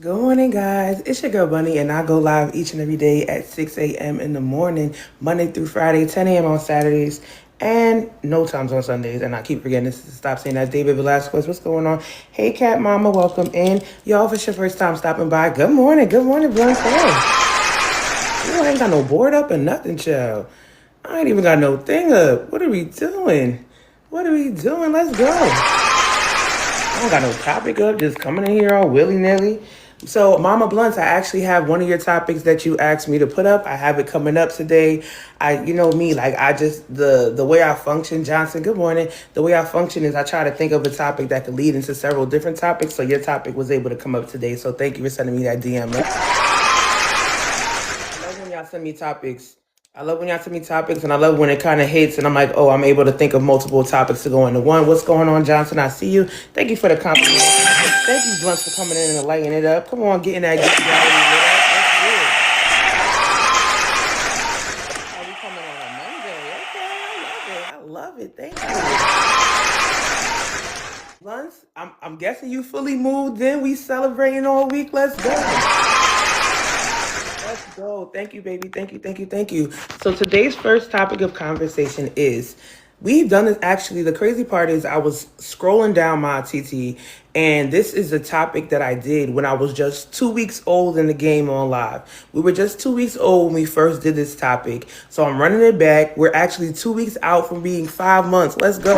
Good morning, guys. It's your girl Bunny, and I go live each and every day at 6 a.m. in the morning, Monday through Friday, 10 a.m. on Saturdays, and no times on Sundays. And I keep forgetting this. Stop saying that. David Velasquez, what's going on? Hey, Cat Mama, welcome in. Y'all, if it's your first time stopping by, good morning. Good morning, Blunt. Hey, you ain't got no board up or nothing, child. I ain't even got no thing up. What are we doing? What are we doing? Let's go. I don't got no topic up, just coming in here all willy nilly. So, Mama Blunts, I actually have one of your topics that you asked me to put up. I have it coming up today. You know me, like I just the way I function. Johnson, good morning. The way I function is I try to think of a topic that could lead into several different topics. So your topic was able to come up today. So thank you for sending me that DM. I love when y'all send me topics. I love when y'all send me topics, and I love when it kind of hits, and I'm like, oh, I'm able to think of multiple topics to go into one. What's going on, Johnson? I see you. Thank you for the compliment. Thank you, Blunts, for coming in and lighting it up. Come on, getting that get gallery lit up. That's good. Are we coming on a Monday? Okay, I love it. Thank you. Blunts, I'm guessing you fully moved in. We celebrating all week. Let's go. Let's go. Thank you, baby. Thank you, thank you, thank you. So today's first topic of conversation is we've done this actually. The crazy part is I was scrolling down my TT, and this is a topic that I did when I was just 2 weeks old in the game on live. We were just 2 weeks old when we first did this topic. So I'm running it back. We're actually 2 weeks out from being 5 months. Let's go.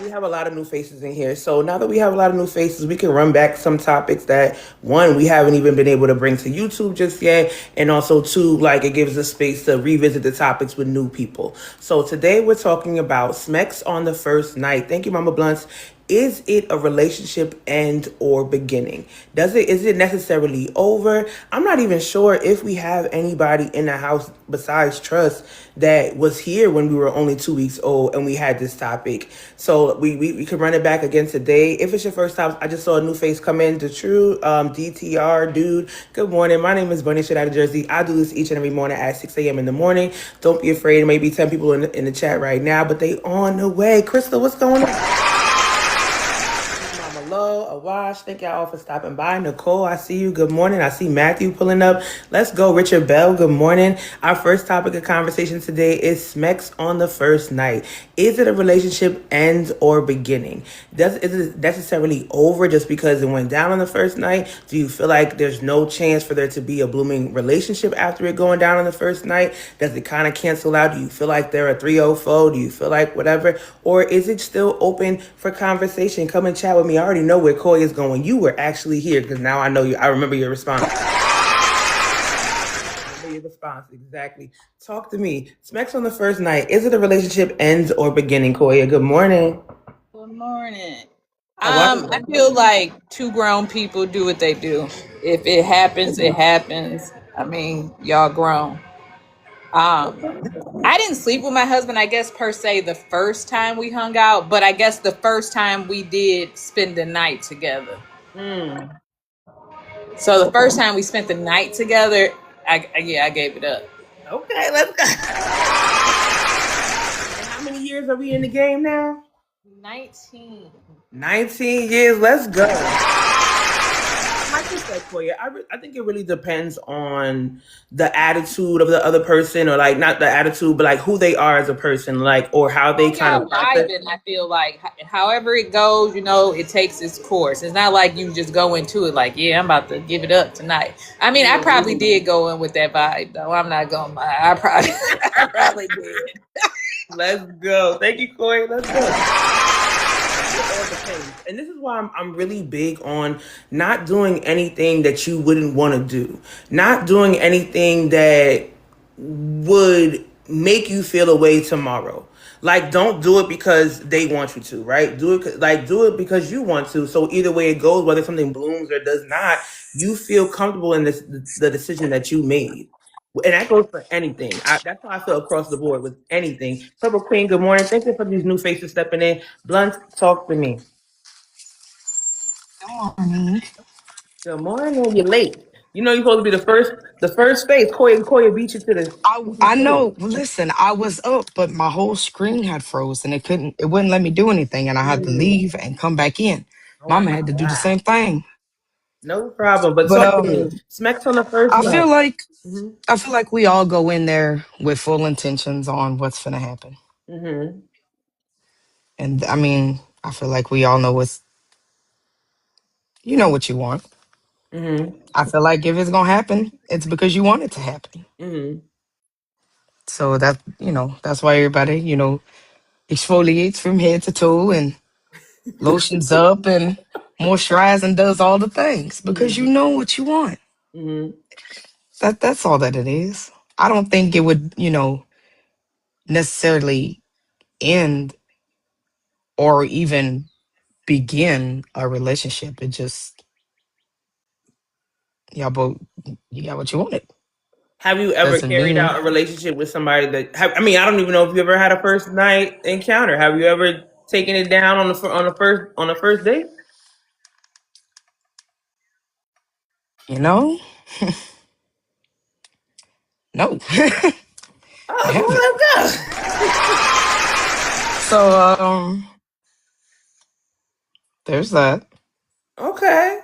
We have a lot of new faces in here. So now that we have a lot of new faces, we can run back some topics that, one, we haven't even been able to bring to YouTube just yet. And also, two, like it gives us space to revisit the topics with new people. So today we're talking about Smex on the first night. Thank you, Mama Blunts. Is it a relationship end or beginning? Is it necessarily over? I'm not even sure if we have anybody in the house besides Trust that was here when we were only 2 weeks old and we had this topic. So we could run it back again today. If it's your first time, I just saw a new face come in. The true DTR dude. Good morning. My name is Bunny Shit out of Jersey. I do this each and every morning at 6 a.m. in the morning. Don't be afraid. There may be 10 people in the chat right now, but they on the way. Crystal, what's going on? Hello, Awash. Thank y'all all for stopping by. Nicole, I see you. Good morning. I see Matthew pulling up. Let's go. Richard Bell, good morning. Our first topic of conversation today is Smex on the first night. Is it a relationship end or beginning? Is it necessarily over just because it went down on the first night? Do you feel like there's no chance for there to be a blooming relationship after it going down on the first night? Does it kind of cancel out? Do you feel like they're a 304? Do you feel like whatever? Or is it still open for conversation? Come and chat with me. I already know where Koi is going. You were actually here because now I know you. I remember your response. Your response, exactly. Talk to me. Smex on the first night. Is it a relationship ends or beginning, Koya? Good morning. Good morning. I feel like two grown people do what they do. If it happens, it happens. I mean, y'all grown. I didn't sleep with my husband, I guess, per se, the first time we hung out, but I guess the first time we did spend the night together. So the first time we spent the night together, I gave it up. Okay, let's go. And how many years are we in the game now? 19. 19 years. Let's go. Like you said, Koya, I think it really depends on the attitude of the other person, or like not the attitude, but like who they are as a person, like, or how they kind of process. Vibing, I feel like however it goes, it takes its course. It's not like you just go into it like, yeah, I'm about to give it up tonight. I mean, I probably did go in with that vibe, though. I'm not gonna lie. I probably did. Let's go. Thank you, Koya. Let's go. And this is why I'm really big on not doing anything that you wouldn't want to do, not doing anything that would make you feel a way tomorrow. Like, don't do it because they want you to, right? Do it because you want to. So either way it goes, whether something blooms or does not, you feel comfortable in the decision that you made. And that goes for anything. That's how I feel across the board with anything. Purple Queen, good morning. Thank you for these new faces stepping in. Blunt, talk to me. Good morning. Good morning. You're late. You're supposed to be the first face. Koya beat you to the. I know. Listen, I was up, but my whole screen had frozen. It wouldn't let me do anything, and I had to leave and come back in. Oh Mama my had to do the God. same thing. No problem. But But talk to me. Smacks on the first I night. feel like Mhm. I feel like we all go in there with full intentions on what's gonna happen. Mhm. And I mean, I feel like we all know you know what you want. Mhm. I feel like if it's gonna happen, it's because you want it to happen. Mhm. So that's why everybody, exfoliates from head to toe and lotions up and moisturizes and does all the things because you Mhm. know what you want. Mhm. That's all that it is. I don't think it would, necessarily end or even begin a relationship. It just y'all both you got what you wanted. Have you ever Doesn't carried mean out a relationship with somebody that? I mean, I don't even know if you ever had a first night encounter. Have you ever taken it down on the first date? you know. No, I haven't. Oh, well, So there's that. let's go. Okay.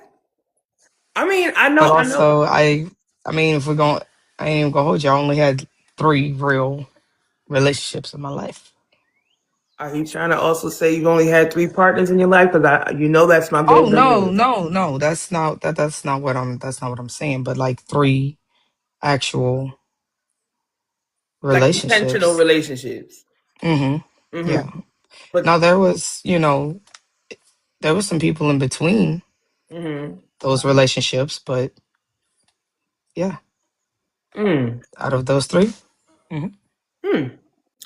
I mean, I But know, I know. also I mean if we're going I ain't even gonna hold you. I only had 3 real relationships in my life. Are you trying to also say you've only had three partners in your life? Because that's my Oh golden no, rule. no, no. That's not what I'm saying, but like 3 actual Like intentional relationships. relationships. Mhm. Yeah. Mm-hmm. Now But there was some people in between mm-hmm. those relationships, but yeah, Mm. out of those 3. Mhm. Mm.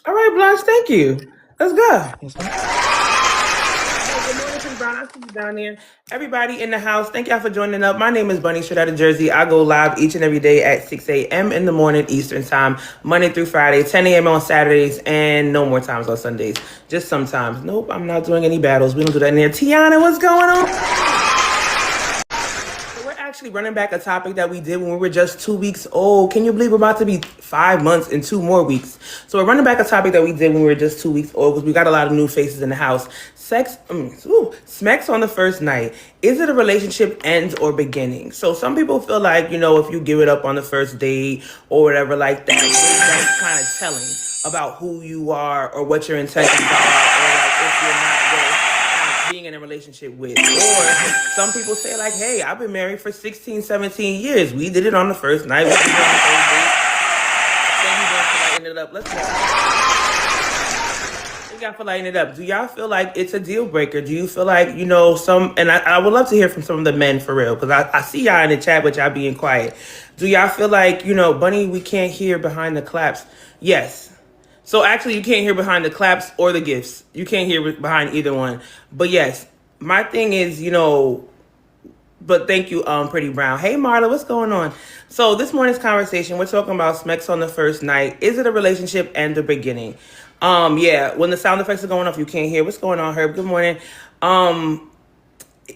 All right, Blanche. Thank you. Let's go. Yes, ma'am. Good morning, Chris Brown. I see you down there. Everybody in the house, thank y'all for joining up. My name is Bunny, straight out of Jersey. I go live each and every day at 6 a.m. in the morning Eastern Time, Monday through Friday, 10 a.m. on Saturdays, and no more times on Sundays. Just sometimes. Nope, I'm not doing any battles. We don't do that in there. Tiana, what's going on? We're actually running back a topic that we did when we were just 2 weeks old. Can you believe we're about to be 5 months in 2 more weeks? So we're running back a topic that we did when we were just 2 weeks old because we got a lot of new faces in the house. Smacks on the first night. Is it a relationship end or beginning? So some people feel like, if you give it up on the first date or whatever like that's kind of telling about who you are or what your intentions are, or like if you're not being in a relationship with. Or some people say like, hey, I've been married for 16, 17 years. We did it on the first night. We did it on the first date. Thank you guys for lighting it up. Let's go. Thank y'all for lighting it up. Do y'all feel like it's a deal breaker? Do you feel like, and I would love to hear from some of the men for real, because I see y'all in the chat, but y'all being quiet. Do y'all feel like, Bunny, we can't hear behind the claps? Yes. So actually, you can't hear behind the claps or the gifts. You can't hear behind either one. But yes, my thing is, but thank you, Pretty Brown. Hey, Marla, what's going on? So this morning's conversation, we're talking about Smecks on the first night. Is it a relationship and the beginning? Yeah, when the sound effects are going off, you can't hear. What's going on, Herb? Good morning.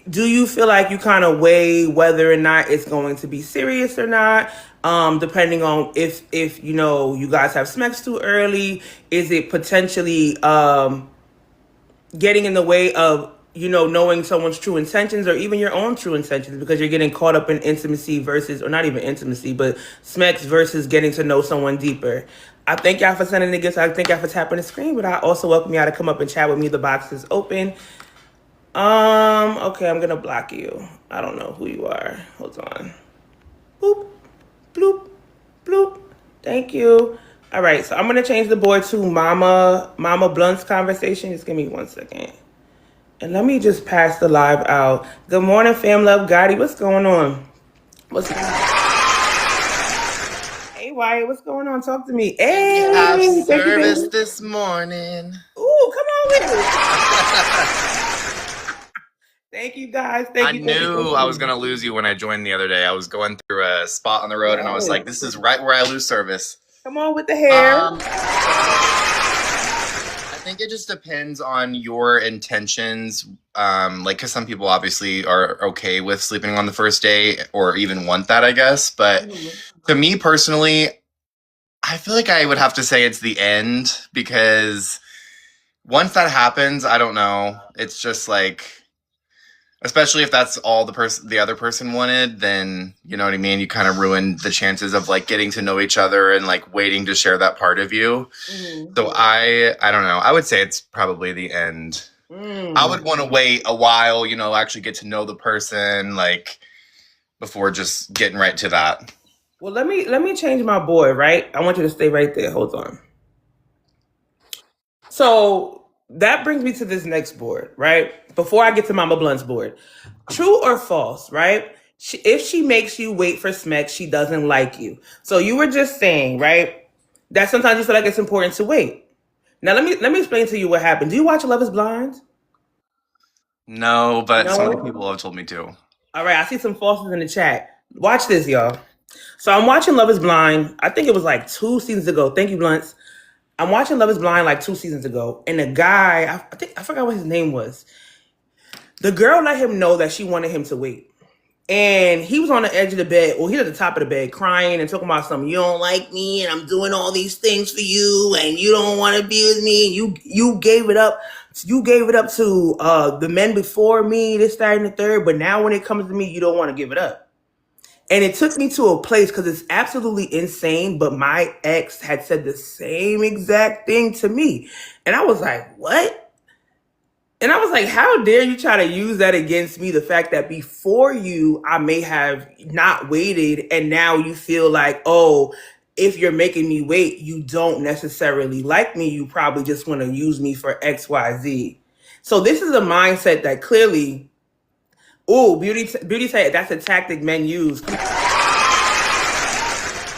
Do you feel like you kind of weigh whether or not it's going to be serious or not? Depending on if you guys have Smecks too early, is it potentially getting in the way of knowing someone's true intentions or even your own true intentions, because you're getting caught up in intimacy versus, or not even intimacy, but Smecks versus getting to know someone deeper? I thank y'all for sending the gifts. I thank y'all for tapping the screen, but I also welcome y'all to come up and chat with me. The box is open. Okay, I'm gonna block you. I don't know who you are. Hold on. Boop, bloop, bloop. Thank you. All right, so I'm gonna change the board to Mama Blunt's conversation. Just give me 1 second. And let me just pass the live out. Good morning, fam love Gotti. What's going on? What's Hey Wyatt, what's going on? Talk to me. We have Hey, thank you, service baby. this morning. Ooh, come on with it. Thank you guys. I Thank you, thank you, knew thank I was you. going to lose you when I joined the other day. I was going through a spot on the road and I was like, Yes. this is right where I lose service. Come on with the hair. I think it just depends on your intentions. Because some people obviously are okay with sleeping on the first day or even want that, I guess. But to me personally, I feel like I would have to say it's the end, because once that happens, I don't know. It's just like, Especially if that's all the other person wanted, then you know what I mean. You kind of ruin the chances of like getting to know each other and like waiting to share that part of you. So I don't know. I would say it's probably the end. I would want to wait a while, you know, actually get to know the person, like before just getting right to that. Well, let me change my board, right? I want you to stay right there. Hold on. So that brings me to this next board, right? Before I get to Mama Blunt's board. True or false, right? If she makes you wait for Smex, she doesn't like you. So you were just saying, right, that sometimes you feel like it's important to wait. Now let me explain to you what happened. Do you watch Love Is Blind? No, but some of the No. people have told me to. All right, I see some falses in the chat. Watch this, y'all. So I'm watching Love Is Blind. I think it was like 2 seasons ago. Thank you, Blunts. I'm watching Love Is Blind like 2 seasons ago, and the guy, I forgot what his name was. The girl let him know that she wanted him to wait. And he was on the edge of the bed, or he was at the top of the bed, crying and talking about something. You don't like me, and I'm doing all these things for you, and you don't want to be with me. And you gave it up. You gave it up to the men before me, this, that, and the third. But now when it comes to me, you don't want to give it up. And it took me to a place because it's absolutely insane. But my ex had said the same exact thing to me, and I was like, "What?" And I was like, how dare you try to use that against me? The fact that before you, I may have not waited, and now you feel like, oh, if you're making me wait, you don't necessarily like me. You probably just want to use me for X, Y, Z. So this is a mindset that clearly, oh, beauty said that's a tactic men use.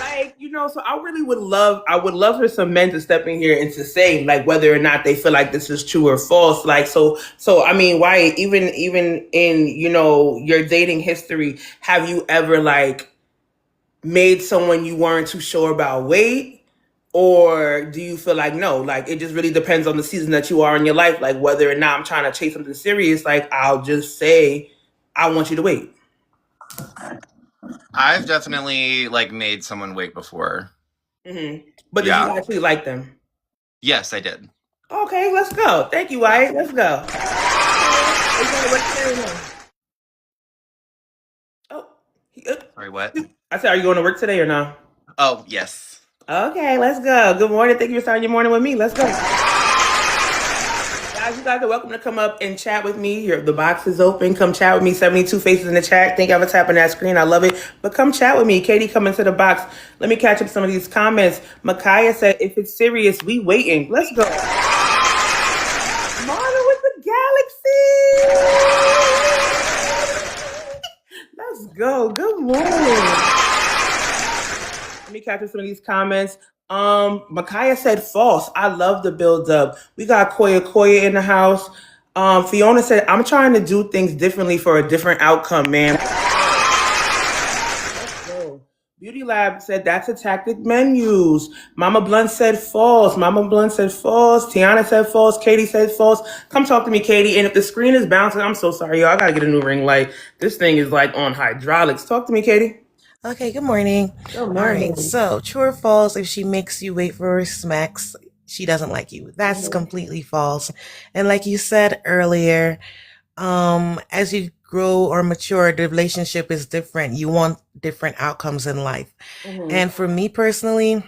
Like, you know, so I would love for some men to step in here and to say like whether or not they feel like this is true or false. Like, so I mean, why even in, you know, your dating history, have you ever like made someone you weren't too sure about wait? Or do you feel like no, like it just really depends on the season that you are in your life, like whether or not I'm trying to chase something serious, like I'll just say I want you to wait. I've definitely like made someone wait before. But did Yeah. you actually like them? Yes, I did. Okay, let's go. Thank you, White. Let's go. Are you going to work today or no? Oh, Sorry, what? I said, are you going to work today or no? Oh, yes. Okay, let's go. Good morning. Thank you for starting your morning with me. Let's go. Guys, you guys are welcome to come up and chat with me. The box is open. Come chat with me. 72 faces in the chat. Thank you for tapping that screen. I love it. But come chat with me. Katie, come into the box. Let me catch up some of these comments. Micaiah said, if it's serious, we waiting. Let's go. Marta with the galaxy. Let's go. Good morning. Let me capture some of these comments. Micaiah said false. I love the build up. We got Koya in the house. Fiona said, I'm trying to do things differently for a different outcome, man. Let's go. Beauty Lab said that's a tactic men use. Mama Blunt said false. Tiana said false. Katie said false. Come talk to me, Katie. And if the screen is bouncing, I'm so sorry, y'all. I gotta get a new ring light. This thing is like on hydraulics. Talk to me, Katie. Okay, good morning. Good morning. All right, so true or false, if she makes you wait for her smacks, she doesn't like you. That's completely false. And like you said earlier, as you grow or mature, the relationship is different. You want different outcomes in life. And for me personally,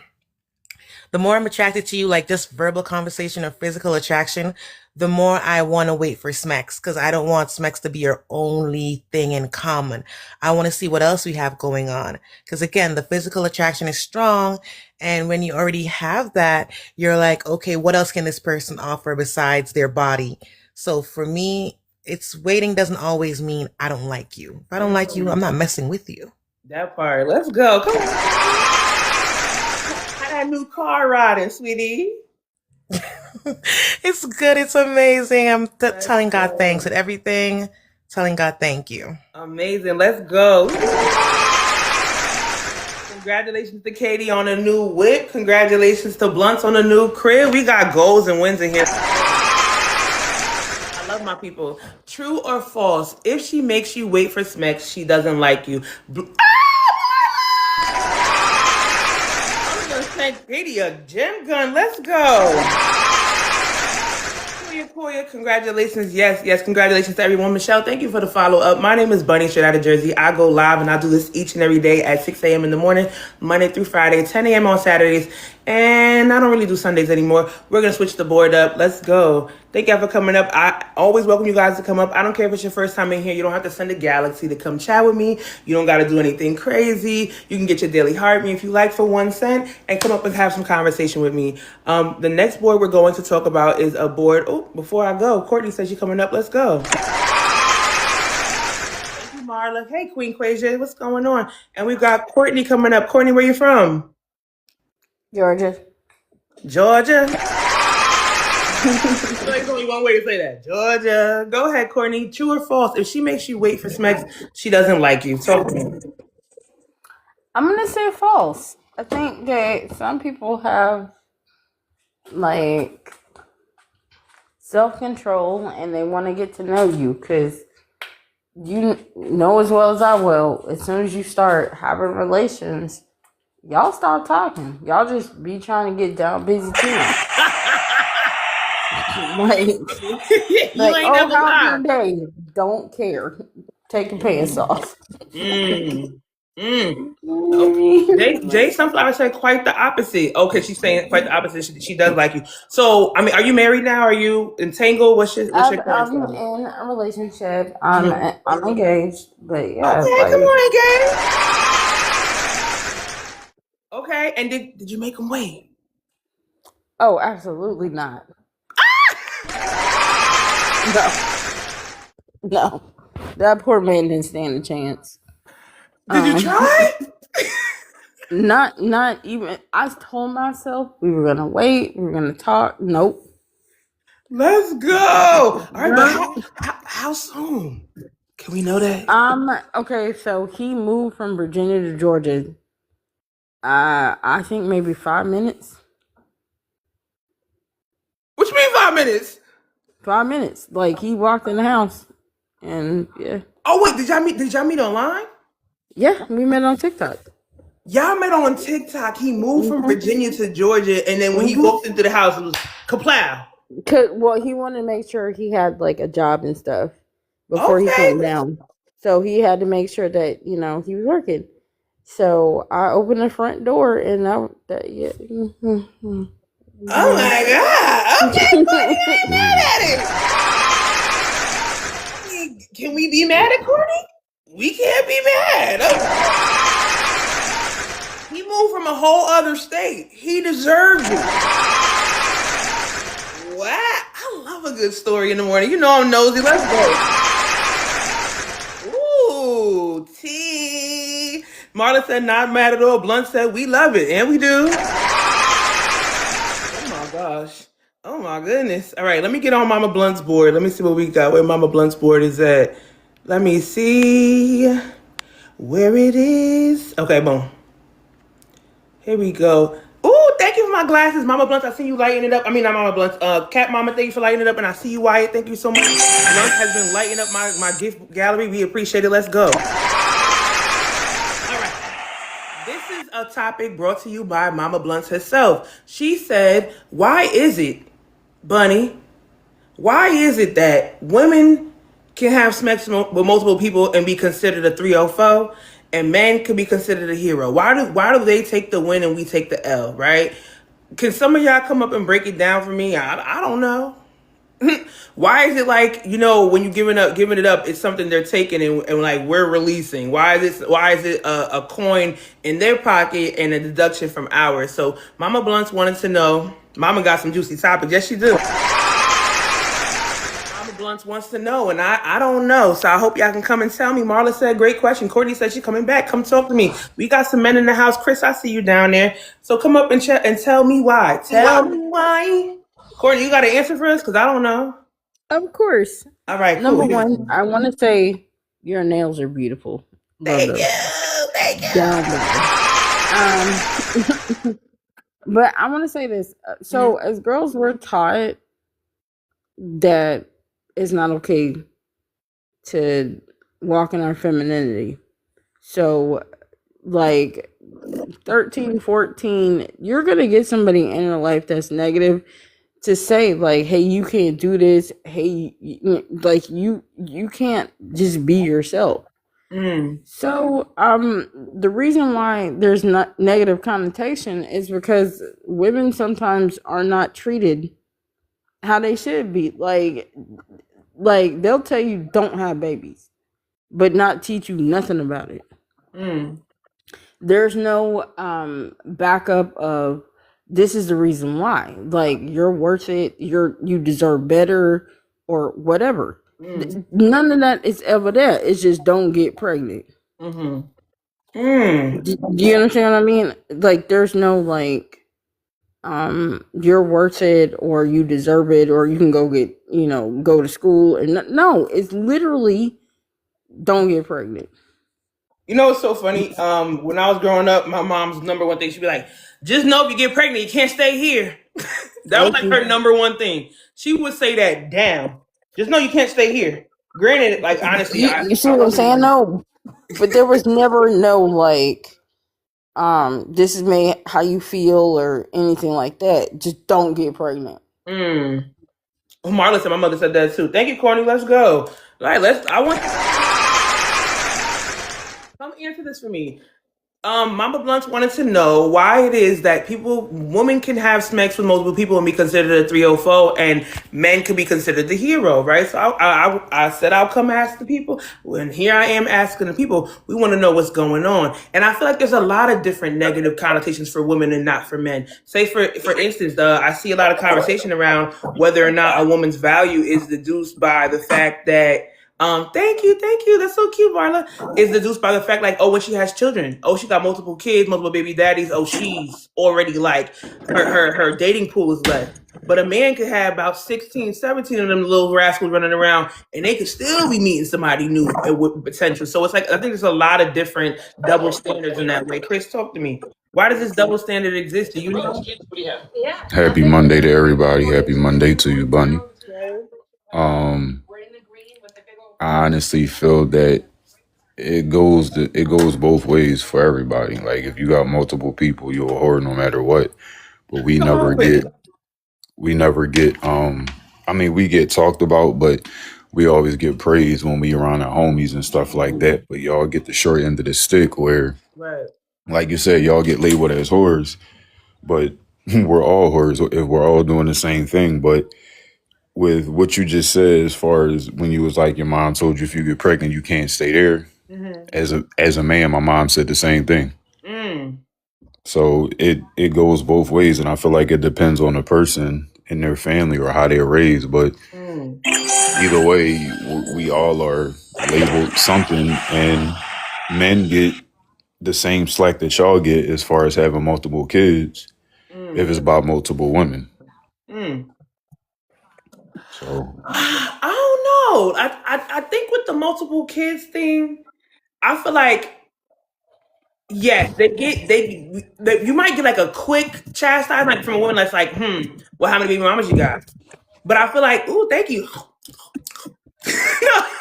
the more I'm attracted to you, like just verbal conversation or physical attraction, the more I want to wait for Smex, because I don't want Smex to be your only thing in common. I want to see what else we have going on. Because again, the physical attraction is strong. And when you already have that, you're like, okay, what else can this person offer besides their body? So for me, it's waiting doesn't always mean I don't like you. If I don't like you, I'm not messing with you. That part. Let's go. Come on. How that new car riding, sweetie? It's good. It's amazing. I'm telling God thanks at everything. Telling God thank you. Amazing. Let's go. Congratulations to Katie on a new whip. Congratulations to Blunts on a new crib. We got goals and wins in here. I love my people. True or false? If she makes you wait for Smex, she doesn't like you. I'm gonna send Katie a gem gun. Let's go. Koya, congratulations. Yes, congratulations to everyone. Michelle, thank you for the follow up. My name is Bunny, straight out of Jersey. I go live and I do this each and every day at 6 a.m. in the morning, Monday through Friday, 10 a.m. on Saturdays. And I don't really do Sundays anymore. We're going to switch the board up. Let's go. Thank y'all for coming up. I always welcome you guys to come up. I don't care if it's your first time in here. You don't have to send a galaxy to come chat with me. You don't got to do anything crazy. You can get your daily heart me if you like for 1 cent and come up and have some conversation with me. The next board we're going to talk about is a board. Oh, before I go, Courtney says she's coming up. Let's go. Thank you, Marla. Hey, Queen Quasia, what's going on? And we've got Courtney coming up. Courtney, where you from? Georgia. Georgia. There's only one way to say that. Georgia. Go ahead, Courtney. True or false? If she makes you wait for Smacks, she doesn't like you. Talk to me. I'm gonna say false. I think that some people have like self-control and they want to get to know you because you know as well as I will. As soon as you start having relations, y'all start talking. Y'all just be trying to get down busy too. like, You ain't oh, never how's lied. your day? Don't care. Take your pants off. Jay Sunflower said quite the opposite. Okay, she's saying quite the opposite. She does like you. So, I mean, are you married now? Are you entangled? What's your current I'm status? in a relationship. I'm engaged, but yeah. Okay, come on, Gay. Okay, and did you make him wait? Oh, absolutely not. No, that poor man didn't stand a chance. Did you try? Not even. I told myself we were gonna wait. We were gonna talk. Nope. Let's go. All right, but how soon? Can we know that? Okay, so he moved from Virginia to Georgia. I think maybe 5 minutes. What you mean 5 minutes? 5 minutes. Like he walked in the house, and yeah. Oh wait, did y'all meet online? Yeah, we met on TikTok. Y'all met on TikTok. He moved from Virginia to Georgia, and then when he walked into the house, it was kaplow. Well, he wanted to make sure he had like a job and stuff before he came down. So he had to make sure that he was working. So I opened the front door, and yeah. Oh my God! Okay, Courtney, I ain't mad at it. Can we be mad at Courtney? We can't be mad. He moved from a whole other state. He deserves it. Wow. I love a good story in the morning. You know I'm nosy. Let's go. Ooh, tea. Marla said not mad at all. Blunt said we love it. And we do. Oh my gosh. Oh my goodness. All right, let me get on Mama Blunt's board. Let me see what we got. Where Mama Blunt's board is at. Let me see where it is. Okay, boom. Here we go. Ooh, thank you for my glasses, Mama Blunt. I see you lighting it up. I mean, not Mama Blunt. Cat Mama, thank you for lighting it up. And I see you, Wyatt. Thank you so much. Blunt has been lighting up my gift gallery. We appreciate it. Let's go. All right. This is a topic brought to you by Mama Blunt herself. She said, why is it, Bunny, why is it that women can have sex with multiple people and be considered a 304? And men could be considered a hero. Why do they take the win and we take the L, right? Can some of y'all come up and break it down for me? I don't know. Why is it like, when you giving it up, it's something they're taking and like we're releasing? Why is it a coin in their pocket and a deduction from ours? So Mama Blunt wanted to know. Mama got some juicy topics. Yes, she do. Blunt wants to know, and I don't know, so I hope y'all can come and tell me. Marla said, great question. Courtney said she's coming back. Come talk to me. We got some men in the house. Chris, I see you down there. So come up and tell me why. Tell me why. Courtney, you got an answer for us? Because I don't know. Of course. All right, cool. Number one, I want to say your nails are beautiful. Thank you. But I want to say this. So as girls, we're taught that it's not okay to walk in our femininity. So like 13, 14, you're going to get somebody in your life that's negative to say like, hey, you can't do this. Hey, like you can't just be yourself. So the reason why there's not negative connotation is because women sometimes are not treated how they should be. Like they'll tell you don't have babies, but not teach you nothing about it. There's no backup of this is the reason why. Like, you're worth it, you deserve better, or whatever. None of that is ever there. It's just don't get pregnant. Do you understand what I mean? Like, there's no like you're worth it, or you deserve it, or you can go get, go to school. And no, it's literally don't get pregnant. You know what's so funny? When I was growing up, my mom's number one thing, she'd be like, just know if you get pregnant, you can't stay here. That was like her number one thing. She would say that, damn, just know you can't stay here. Granted, like, honestly, you see what I'm saying? No, but there was never no like, this is me, how you feel, or anything like that. Just don't get pregnant. Marla said, my mother said that too. Thank you, Courtney. Let's go. I want come answer this for me. Mama Blunt wanted to know why it is that women can have sex with multiple people and be considered a 304, and men can be considered the hero, right? So I said I'll come ask the people, and here I am asking the people. We want to know what's going on, and I feel like there's a lot of different negative connotations for women and not for men. Say for instance, I see a lot of conversation around whether or not a woman's value is deduced by the fact that. Thank you. That's so cute, Marla. Is deduced by the fact, like, when she has children, she got multiple kids, multiple baby daddies. She's already like her dating pool is less. But a man could have about 16, 17 of them little rascals running around, and they could still be meeting somebody new with potential. So it's like, I think there's a lot of different double standards in that way. Chris, talk to me. Why does this double standard exist? Do you know? Happy Monday to everybody. Happy Monday to you, Bunny. I honestly feel that it goes both ways for everybody. Like, if you got multiple people, you're a whore no matter what. But we never get I mean, we get talked about, but we always get praised when we around our homies and stuff like that. But y'all get the short end of the stick where, like you said, y'all get labeled as whores, but we're all whores if we're all doing the same thing. But with what you just said, as far as when you was like, your mom told you if you get pregnant, you can't stay there. As a man, my mom said the same thing. So it goes both ways, and I feel like it depends on the person and their family or how they're raised. But either way, we all are labeled something, and men get the same slack that y'all get as far as having multiple kids if it's about multiple women. So I don't know. I think with the multiple kids thing, I feel like yes, you might get like a quick chastisement like from a woman that's like, well, how many baby mamas you got? But I feel like, ooh, thank you.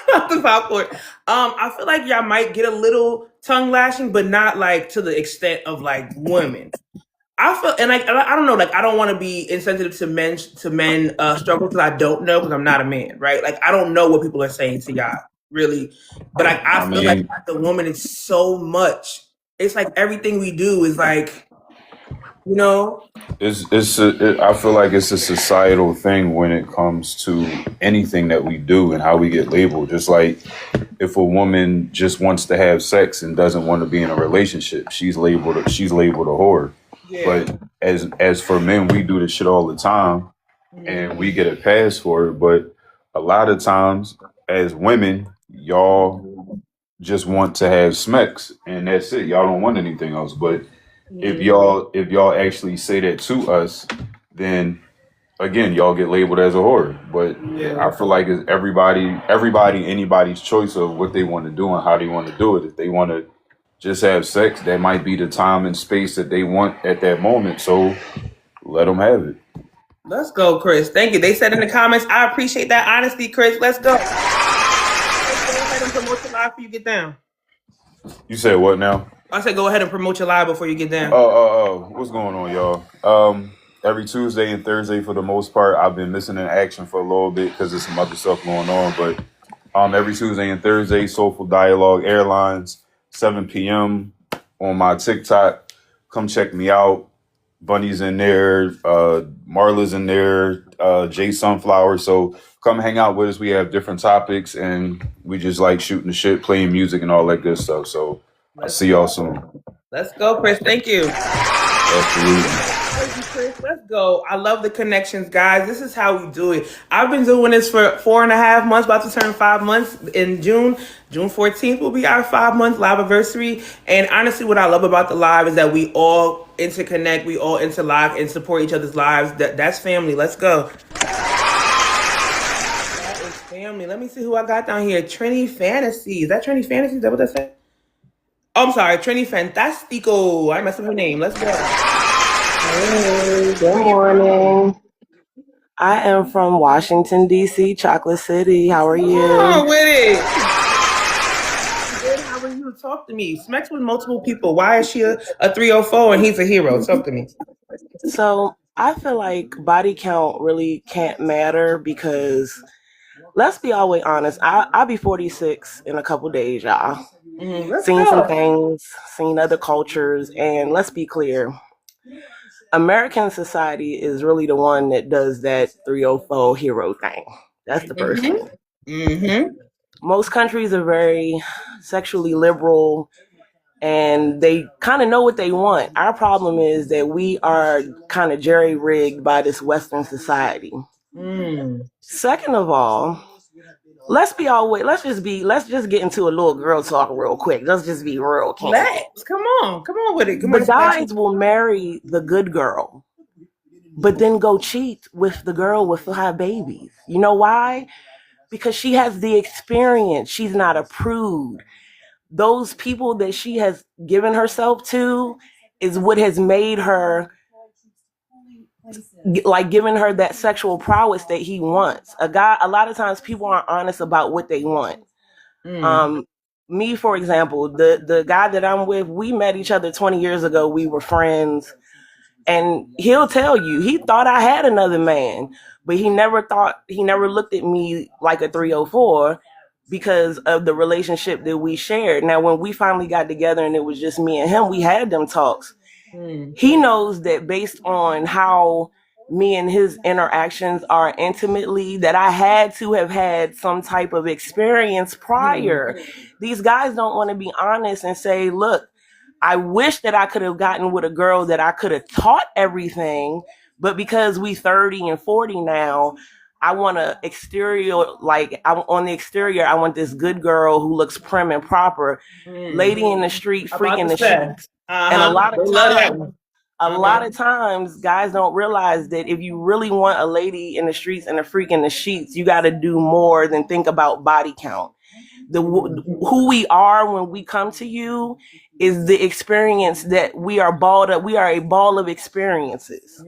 Not the popcorn. I feel like y'all might get a little tongue lashing, but not like to the extent of like women. I feel, and like, I don't know, like, I don't want to be insensitive to men struggle because I don't know, because I'm not a man, right? Like, I don't know what people are saying to y'all, really. But like, I feel like the woman is so much. It's like everything we do is like, I feel like it's a societal thing when it comes to anything that we do and how we get labeled. Just like if a woman just wants to have sex and doesn't want to be in a relationship, she's labeled a whore. Yeah. But as for men, we do this shit all the time, and we get a pass for it. But a lot of times, as women, y'all just want to have smecks, and that's it. Y'all don't want anything else. But if y'all actually say that to us, then again, y'all get labeled as a whore. But I feel like it's anybody's choice of what they want to do and how they want to do it. If they want to just have sex, that might be the time and space that they want at that moment. So let them have it. Let's go, Chris. Thank you. They said in the comments, I appreciate that honesty, Chris. Let's go. Let's go ahead and promote your live before you get down. You said what now? I said go ahead and promote your live before you get down. Oh, what's going on, y'all? every Tuesday and Thursday for the most part. I've been missing in action for a little bit because there's some other stuff going on. But every Tuesday and Thursday, Soulful Dialogue Airlines, 7 p.m. on my TikTok. Come check me out. Bunny's in there, Marla's in there, Jay Sunflower. So come hang out with us. We have different topics and we just like shooting the shit, playing music and all that good stuff. So I'll see y'all soon. Let's go, Chris. Thank you. Absolutely. Thank you, Chris. Let's go. I love the connections, guys. This is how we do it. I've been doing this for 4.5 months, about to turn 5 months in June. June 14th will be our 5-month live anniversary. And honestly, what I love about the live is that we all interconnect, we all interlock and support each other's lives. That's family. Let's go. That is family. Let me see who I got down here. Trini Fantasy. Is that Trini Fantasy? Is that what that said? Oh, I'm sorry. Trini Fantastico. I messed up her name. Let's go. Hey, good morning. I am from Washington, D.C., Chocolate City. How are you? Oh, with it. Good. How are you? Talk to me. Smex with multiple people. Why is she a 304 and he's a hero? Talk to me. So I feel like body count really can't matter because let's be always honest. I'll be 46 in a couple days, y'all. Let's Seen go. some things, seen other cultures, and let's be clear. American society is really the one that does that 304 hero thing. That's the first thing. Most countries are very sexually liberal and they kind of know what they want. Our problem is that we are kind of jerry-rigged by this Western society. Second of all, let's just get into a little girl talk real quick. Let's just be real. Let's come on with it. The guys will marry the good girl, but then go cheat with the girl with 5 babies. You know why? Because she has the experience. She's not a prude. Those people that she has given herself to is what has made her, like, giving her that sexual prowess that he wants. A lot of times people aren't honest about what they want. Me, for example, the guy that I'm with, we met each other 20 years ago. We were friends. And he'll tell you, he thought I had another man, but he never looked at me like a 304 because of the relationship that we shared. Now, when we finally got together and it was just me and him, we had them talks. He knows that based on how me and his interactions are intimately, that I had to have had some type of experience prior. These guys don't want to be honest and say, look, I wish that I could have gotten with a girl that I could have taught everything, but because we 30 and 40 now, I want on the exterior, I want this good girl who looks prim and proper, lady in the street, freaking the sheets. And a lot of times, guys don't realize that if you really want a lady in the streets and a freak in the sheets, you got to do more than think about body count. Who we are when we come to you is the experience that we are balled up. We are a ball of experiences.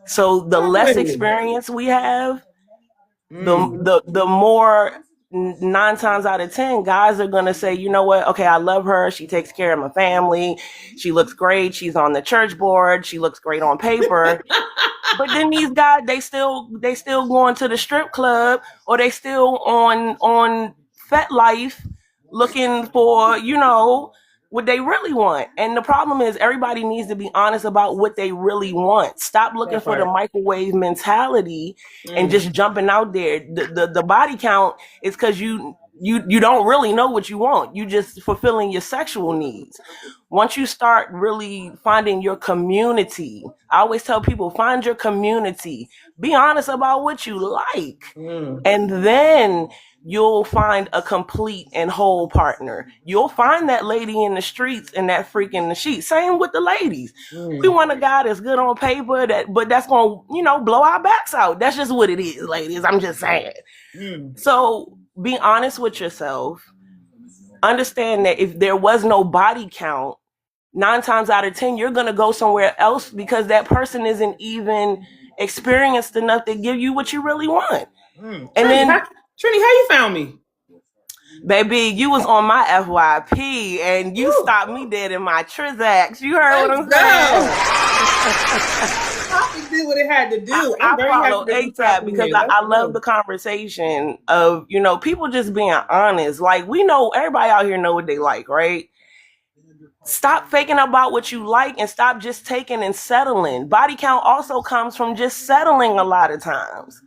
So the less experience we have, the more 9 times out of 10 guys are going to say, you know what? Okay, I love her. She takes care of my family. She looks great. She's on the church board. She looks great on paper. But then these guys, they still going to the strip club, or they still on FetLife looking for, what they really want. And the problem is everybody needs to be honest about what they really want. Stop looking for the microwave mentality and just jumping out there. The body count is because you don't really know what you want. You just fulfilling your sexual needs. Once you start really finding your community, I always tell people, find your community. Be honest about what you like. And then you'll find a complete and whole partner. You'll find that lady in the streets and that freak in the sheets. Same with the ladies. We want a guy that's good on paper, but that's going to, blow our backs out. That's just what it is, ladies. I'm just saying. So be honest with yourself. Understand that if there was no body count, 9 times out of 10, you're going to go somewhere else because that person isn't even experienced enough to give you what you really want. And then, Trini, how you found me? Baby, you was on my FYP and you stopped me dead in my Trizax. You heard what I'm saying? Poppy did what it had to do. I follow ASAP because I love the conversation of, you know, people just being honest. Like, we know everybody out here know what they like, right? Stop faking about what you like and stop just taking and settling. Body count also comes from just settling a lot of times.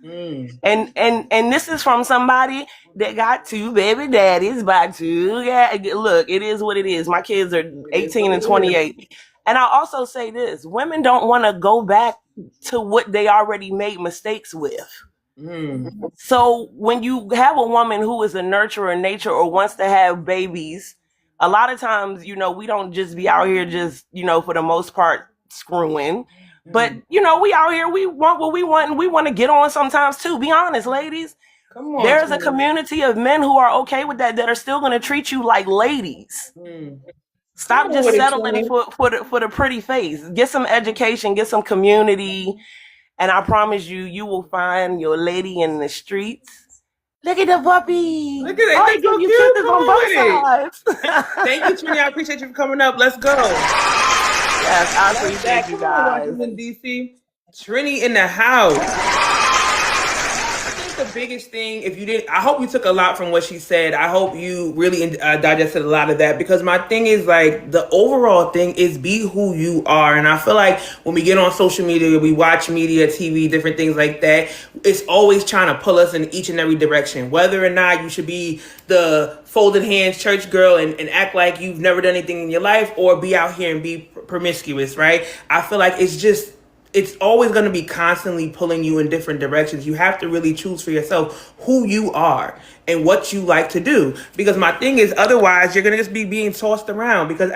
And this is from somebody that got 2 baby daddies by 2. Yeah, look, it is what it is. My kids are 18 and 28. And I also say this, women don't want to go back to what they already made mistakes with. So when you have a woman who is a nurturer in nature or wants to have babies, a lot of times, you know, we don't just be out here just, you know, for the most part screwing. But, you know, we out here, we want what we want and we want to get on sometimes too. Be honest, ladies. Come on, there's a community of men who are okay with that are still going to treat you like ladies. Stop just settling for the pretty face. Get some education, get some community. And I promise you, you will find your lady in the streets. Look at the puppy. Look at it. Oh, so you kisses on both sides. Thank you, Trini. I appreciate you for coming up. Let's go. Yes, I appreciate you guys. In DC. Trini in the house. I think the biggest thing, if you didn't, I hope you took a lot from what she said. I hope you really digested a lot of that, because my thing is, like, the overall thing is be who you are. And I feel like when we get on social media, we watch media, TV, different things like that, it's always trying to pull us in each and every direction, whether or not you should be the folded hands church girl and act like you've never done anything in your life, or be out here and be promiscuous, right? I feel like it's always going to be constantly pulling you in different directions. You have to really choose for yourself who you are and what you like to do. Because my thing is, otherwise, you're going to just be being tossed around. Because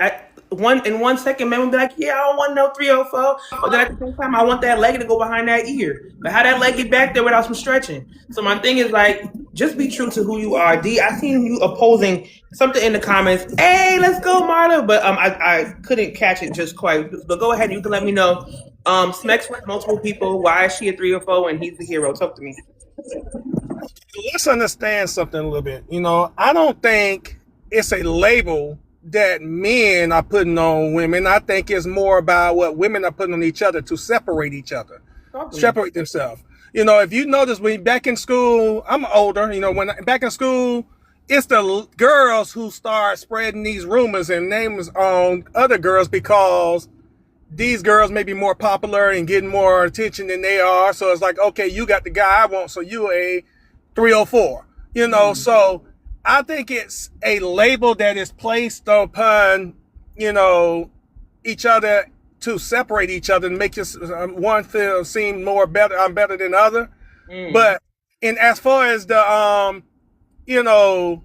in 1 second, men will be like, yeah, I don't want no 304. But then at the same time, I want that leg to go behind that ear. But how that leg get back there without some stretching? So my thing is, like, just be true to who you are. D, I seen you opposing something in the comments. Hey, let's go, Marla. But I couldn't catch it just quite. But go ahead. You can let me know. Smex with multiple people. Why is she a 304 and he's the hero? Talk to me. Let's understand something a little bit. You know, I don't think it's a label that men are putting on women. I think it's more about what women are putting on each other to separate each other, separate themselves. You know, if you notice, when back in school, I'm older, you know, when back in school, it's the girls who start spreading these rumors and names on other girls because these girls may be more popular and getting more attention than they are. So it's like, okay, you got the guy I want, so you a 304, you know? So I think it's a label that is placed upon, you know, each other to separate each other and make one feel seem more better. I'm better than other. But as far as the, you know,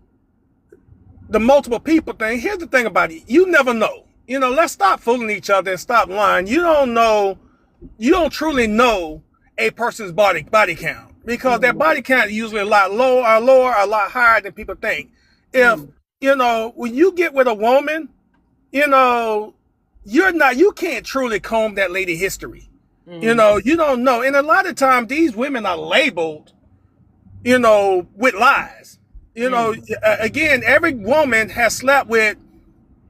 the multiple people thing, here's the thing about it. You never know. You know, let's stop fooling each other and stop lying. You don't truly know a person's body count, because their body count is usually a lot lower, a lot higher than people think. If, you know, when you get with a woman, you know, you can't truly comb that lady history. You know, you don't know. And a lot of times these women are labeled, you know, with lies. You know, again, every woman has slept with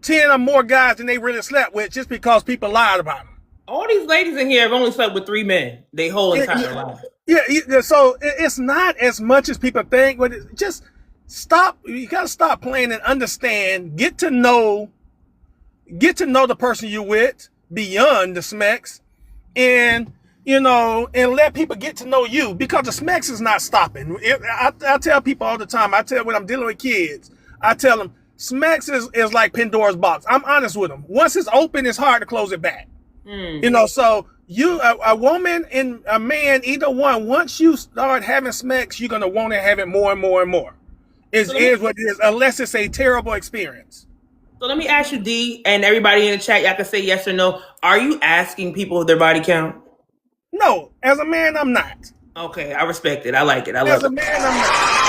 10 or more guys than they really slept with just because people lied about them. All these ladies in here have only slept with 3 men. They whole entire life. Yeah, so it's not as much as people think, but just stop. You got to stop playing and understand. Get to know the person you're with beyond the smecks, and, you know, and let people get to know you, because the smecks is not stopping. I tell people all the time, when I'm dealing with kids, I tell them, smecks is like Pandora's box. I'm honest with them. Once it's open, it's hard to close it back. You know, so a woman and a man, either one, once you start having smecks, you're going to want to have it more and more and more. It is what it is, unless it's a terrible experience. So let me ask you, D, and everybody in the chat, y'all can say yes or no. Are you asking people their body count? No, as a man, I'm not. Okay, I respect it. I like it. I love it. As a man, I'm not.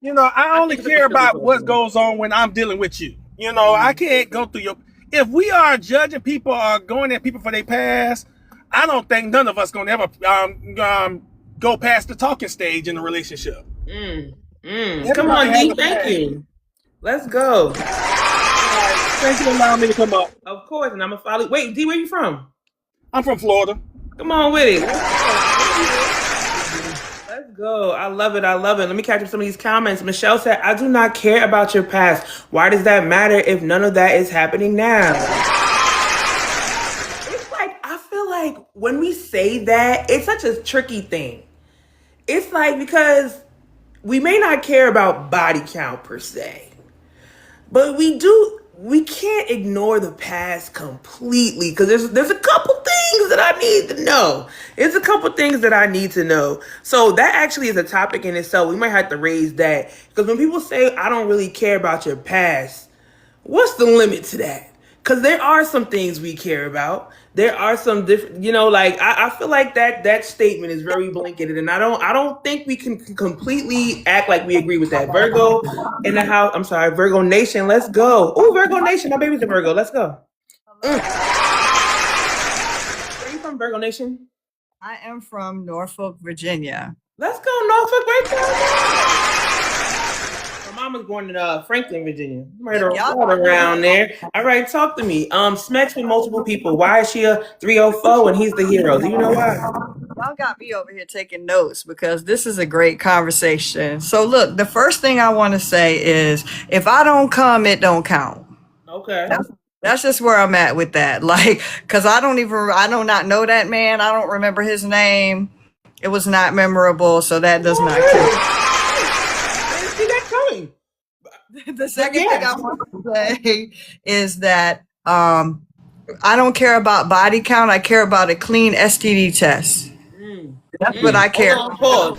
You know, I only care about what goes on when I'm dealing with you. You know, I can't go through if we are judging people or going at people for their past, I don't think none of us gonna ever go past the talking stage in a relationship. Come on, Everybody D. has a Thank past. you. Let's go. Thank you for allowing me to come up. Of course, and I'm gonna follow. Wait, D, where you from? I'm from Florida. Come on with it. Let's go. I love it. I love it. Let me catch up some of these comments. Michelle said, I do not care about your past. Why does that matter if none of that is happening now? It's like, I feel like when we say that, it's such a tricky thing. It's like, because we may not care about body count per se, but we can't ignore the past completely, because there's a couple things that I need to know. It's a couple things that I need to know. So that actually is a topic in itself. We might have to raise that, because when people say, I don't really care about your past, what's the limit to that? Because there are some things we care about. There are some different, like I feel like that statement is very blanketed, and I don't think we can completely act like we agree with that. Virgo in the house. I'm sorry, Virgo Nation. Let's go. Oh, Virgo Nation. My baby's a Virgo. Let's go. Where are you from, Virgo Nation? I am from Norfolk, Virginia. Let's go, Norfolk. Right. My mama's born in Franklin, Virginia. Right around there. All right, talk to me. Smacks with multiple people. Why is she a 304 and he's the hero? Do you know why? Y'all got me over here taking notes because this is a great conversation. So look, the first thing I want to say is if I don't come, it don't count. Okay. That's just where I'm at with that. Like, cause I do not know that man. I don't remember his name. It was not memorable. So that does not count. The second thing I want to say is that I don't care about body count. I care about a clean STD test. That's what I care about.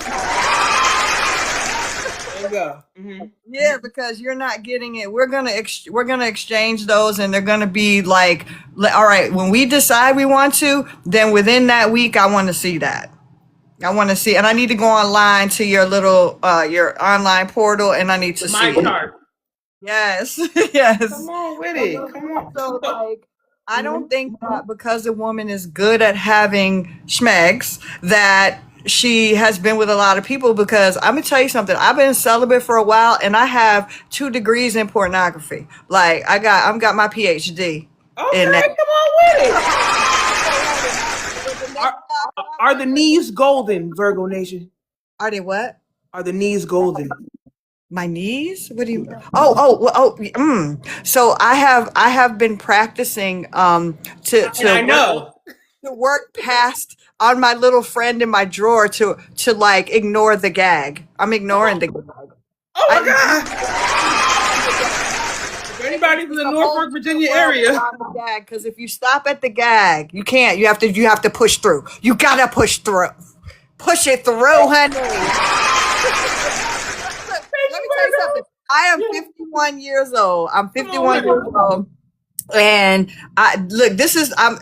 There you go. Mm-hmm. Yeah, because you're not getting it. We're gonna exchange those, and they're gonna be like, all right. When we decide we want to, then within that week, I want to see that. I want to see, and I need to go online to your little your online portal, and I need to see it. Yes, yes. Come on with it. Come on. So, like, I don't think that because a woman is good at having schmegs that she has been with a lot of people, because I'm gonna tell you something. I've been celibate for a while, and I have 2 degrees in pornography. Like, I've got my PhD. Okay, in that. Come on with it. Are the knees golden, Virgo Nation? Are they what? Are the knees golden? My knees? What do you? So I have been practicing to work past on my little friend in my drawer to like ignore the gag. I'm ignoring the gag. Oh my God! If anybody's in the Norfolk, Virginia area, because if you stop at the gag, you can't. You have to push through. You gotta push through. Push it through, honey. Let me tell you something. I am 51 years old. I'm 51 years old. And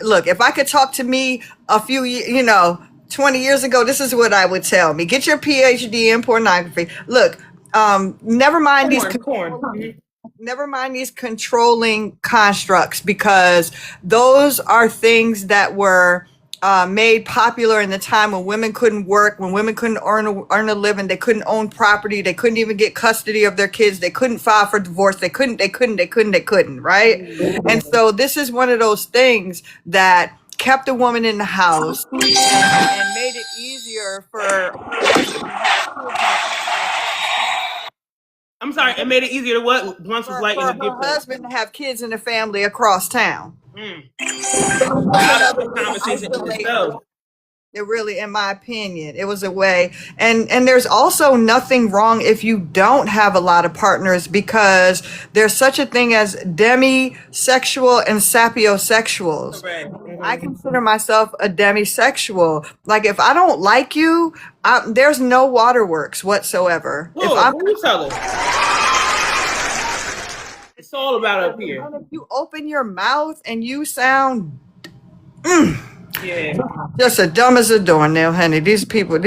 look, if I could talk to me a few 20 years ago, this is what I would tell me. Get your PhD in pornography. Look, never mind these controlling constructs, because those are things that were made popular in the time when women couldn't work, when women couldn't earn a living, they couldn't own property, they couldn't even get custody of their kids, they couldn't file for divorce, they couldn't, right? And so this is one of those things that kept a woman in the house and made it easier for I'm sorry, it made it easier to what? Blunts was like for her husband to have kids in the family across town. It really, in my opinion, it was a way. And there's also nothing wrong if you don't have a lot of partners, because there's such a thing as demisexual and sapiosexuals. I consider myself a demisexual. Like, if I don't like you, there's no waterworks whatsoever. It's all about up here. And if you open your mouth and you sound just as dumb as a doornail, honey. These people's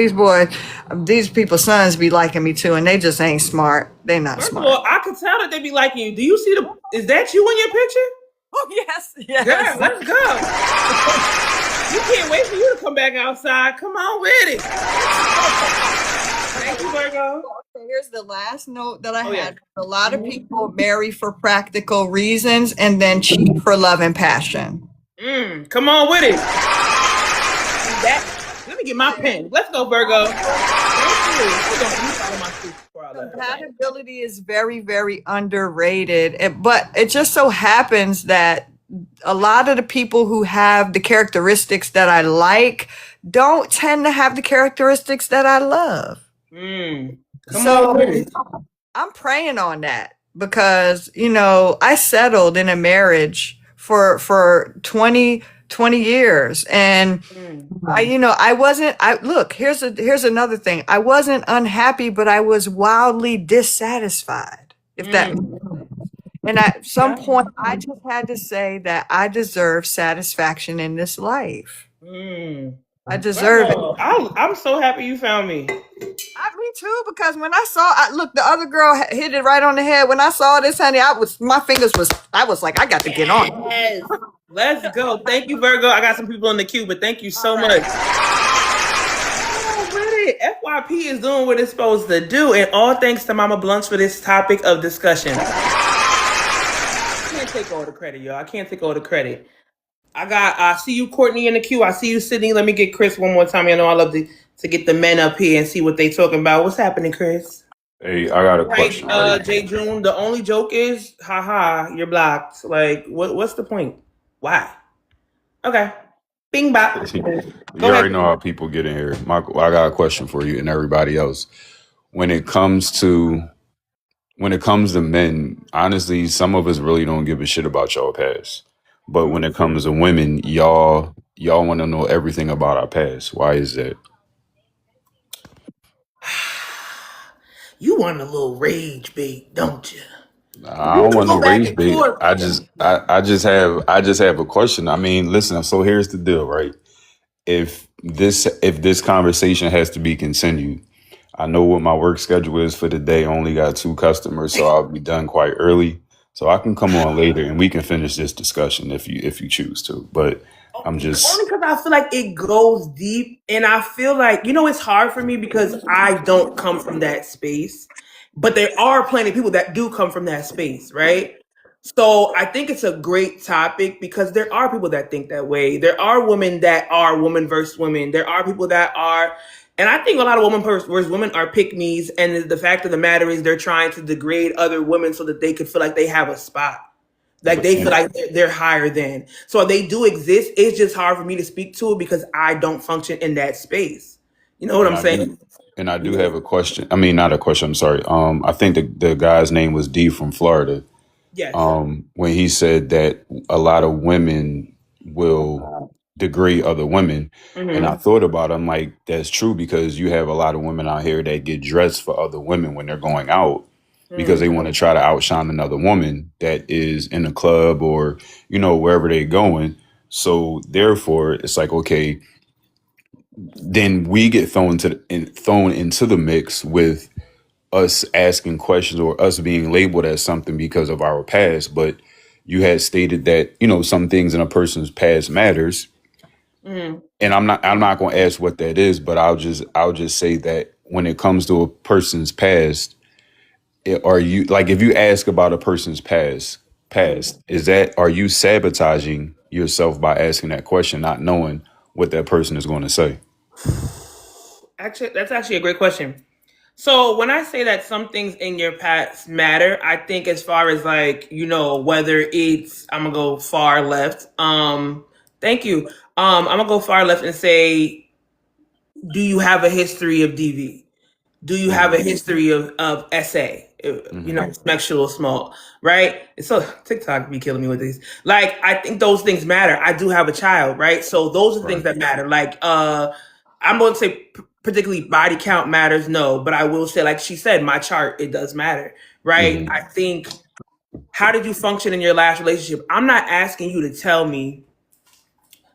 sons be liking me too, and they just ain't smart. They not smart. Well, I could tell that they be liking you. Do you see is that you in your picture? Oh, yes. Girl, let's go. You can't wait for you to come back outside. Come on with it. Thank you, Virgo. Okay, here's the last note that I Oh, yeah. had. A lot of people marry for practical reasons and then cheat for love and passion. Come on with it. Let me get my pen. Let's go, Virgo. Compatibility is very, very underrated. But it just so happens that a lot of the people who have the characteristics that I like don't tend to have the characteristics that I love. So I'm praying on that because, I settled in a marriage for 20 years and here's another thing. I wasn't unhappy, but I was wildly dissatisfied. If that and at some point I just had to say that I deserve satisfaction in this life. I deserve it. I'm so happy you found me. Me too, because when I saw, the other girl hit it right on the head. When I saw this, honey, I was like, I got to get on. Yes. Let's go. Thank you, Virgo. I got some people in the queue, but thank you so much. FYP is doing what it's supposed to do, and all thanks to Mama Blunts for this topic of discussion. I can't take all the credit, y'all. I can't take all the credit. I see you, Courtney, in the queue. I see you, Sydney. Let me get Chris one more time. I know I love to get the men up here and see what they talking about. What's happening, Chris? Hey, I got a question. J. June, the only joke is, haha, you're blocked. Like, what's the point? Why? Okay. Bing bop. You already know how people get in here. Michael, I got a question for you and everybody else. When it comes to men, honestly, some of us really don't give a shit about y'all past. But when it comes to women, y'all want to know everything about our past. Why is that? You want a little rage bait, don't you? I don't want no rage bait. I just have a question. I mean, listen. So here's the deal, right? If this conversation has to be continued, I know what my work schedule is for the day. I only got 2 customers, so I'll be done quite early. So I can come on later and we can finish this discussion if you choose to. But I'm just only because I feel like it goes deep, and I feel like it's hard for me because I don't come from that space, but there are plenty of people that do come from that space, right? So I think it's a great topic because there are people that think that way. There are women that are woman versus women. There are people that are, and I think a lot of women versus women are pick-me's, and the fact of the matter is they're trying to degrade other women so that they could feel like they have a spot. Like they feel like they're higher than. So they do exist. It's just hard for me to speak to it because I don't function in that space. You know what I'm saying? And I do have a question. I mean, not a question. I'm sorry. I think the guy's name was D from Florida. Yes. When he said that a lot of women will degrade other women. And I thought about it, I'm like, that's true because you have a lot of women out here that get dressed for other women when they're going out because they want to try to outshine another woman that is in a club or, wherever they're going. So therefore, it's like, okay, then we get thrown into the mix with us asking questions or us being labeled as something because of our past. But you had stated that, some things in a person's past matters. And I'm not going to ask what that is, but I'll just say that when it comes to a person's past, are you like, if you ask about a person's past, are you sabotaging yourself by asking that question, not knowing what that person is going to say? Actually, that's actually a great question. So when I say that some things in your past matter, I think as far as like, whether it's, I'm gonna go far left. Thank you. I'm gonna go far left and say, do you have a history of DV? Do you have a history of SA? Sexual assault, right? So TikTok be killing me with these. Like, I think those things matter. I do have a child, right? So those are things that matter. Like, I'm going to say particularly body count matters, no, but I will say, like she said, my chart, it does matter, right? I think, how did you function in your last relationship? I'm not asking you to tell me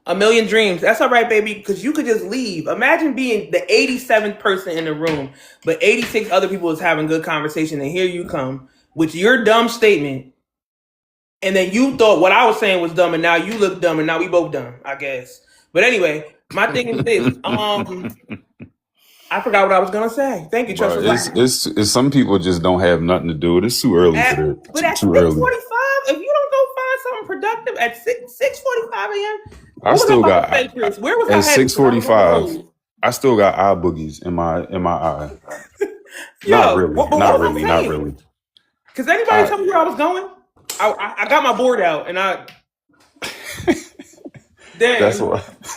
a million dreams. That's all right, baby, because you could just leave. Imagine being the 87th person in the room, but 86 other people is having good conversation, and here you come with your dumb statement, and then you thought what I was saying was dumb, and now you look dumb, and now we both dumb, I guess. But anyway, my thing is this. I forgot what I was gonna say. Thank you, Trust But was laughing. it's some people just don't have nothing to do. It's too early for that. But at Too early. 6:45, if you don't go find something productive at 6:45 a.m., I still got say, Chris? Where was I at headed? 6:45. I still got eye boogies in my eye. Yo, Not really. what Not was I really. Not saying? really. Cause anybody tell me where I was going? I got my board out and I. Dang.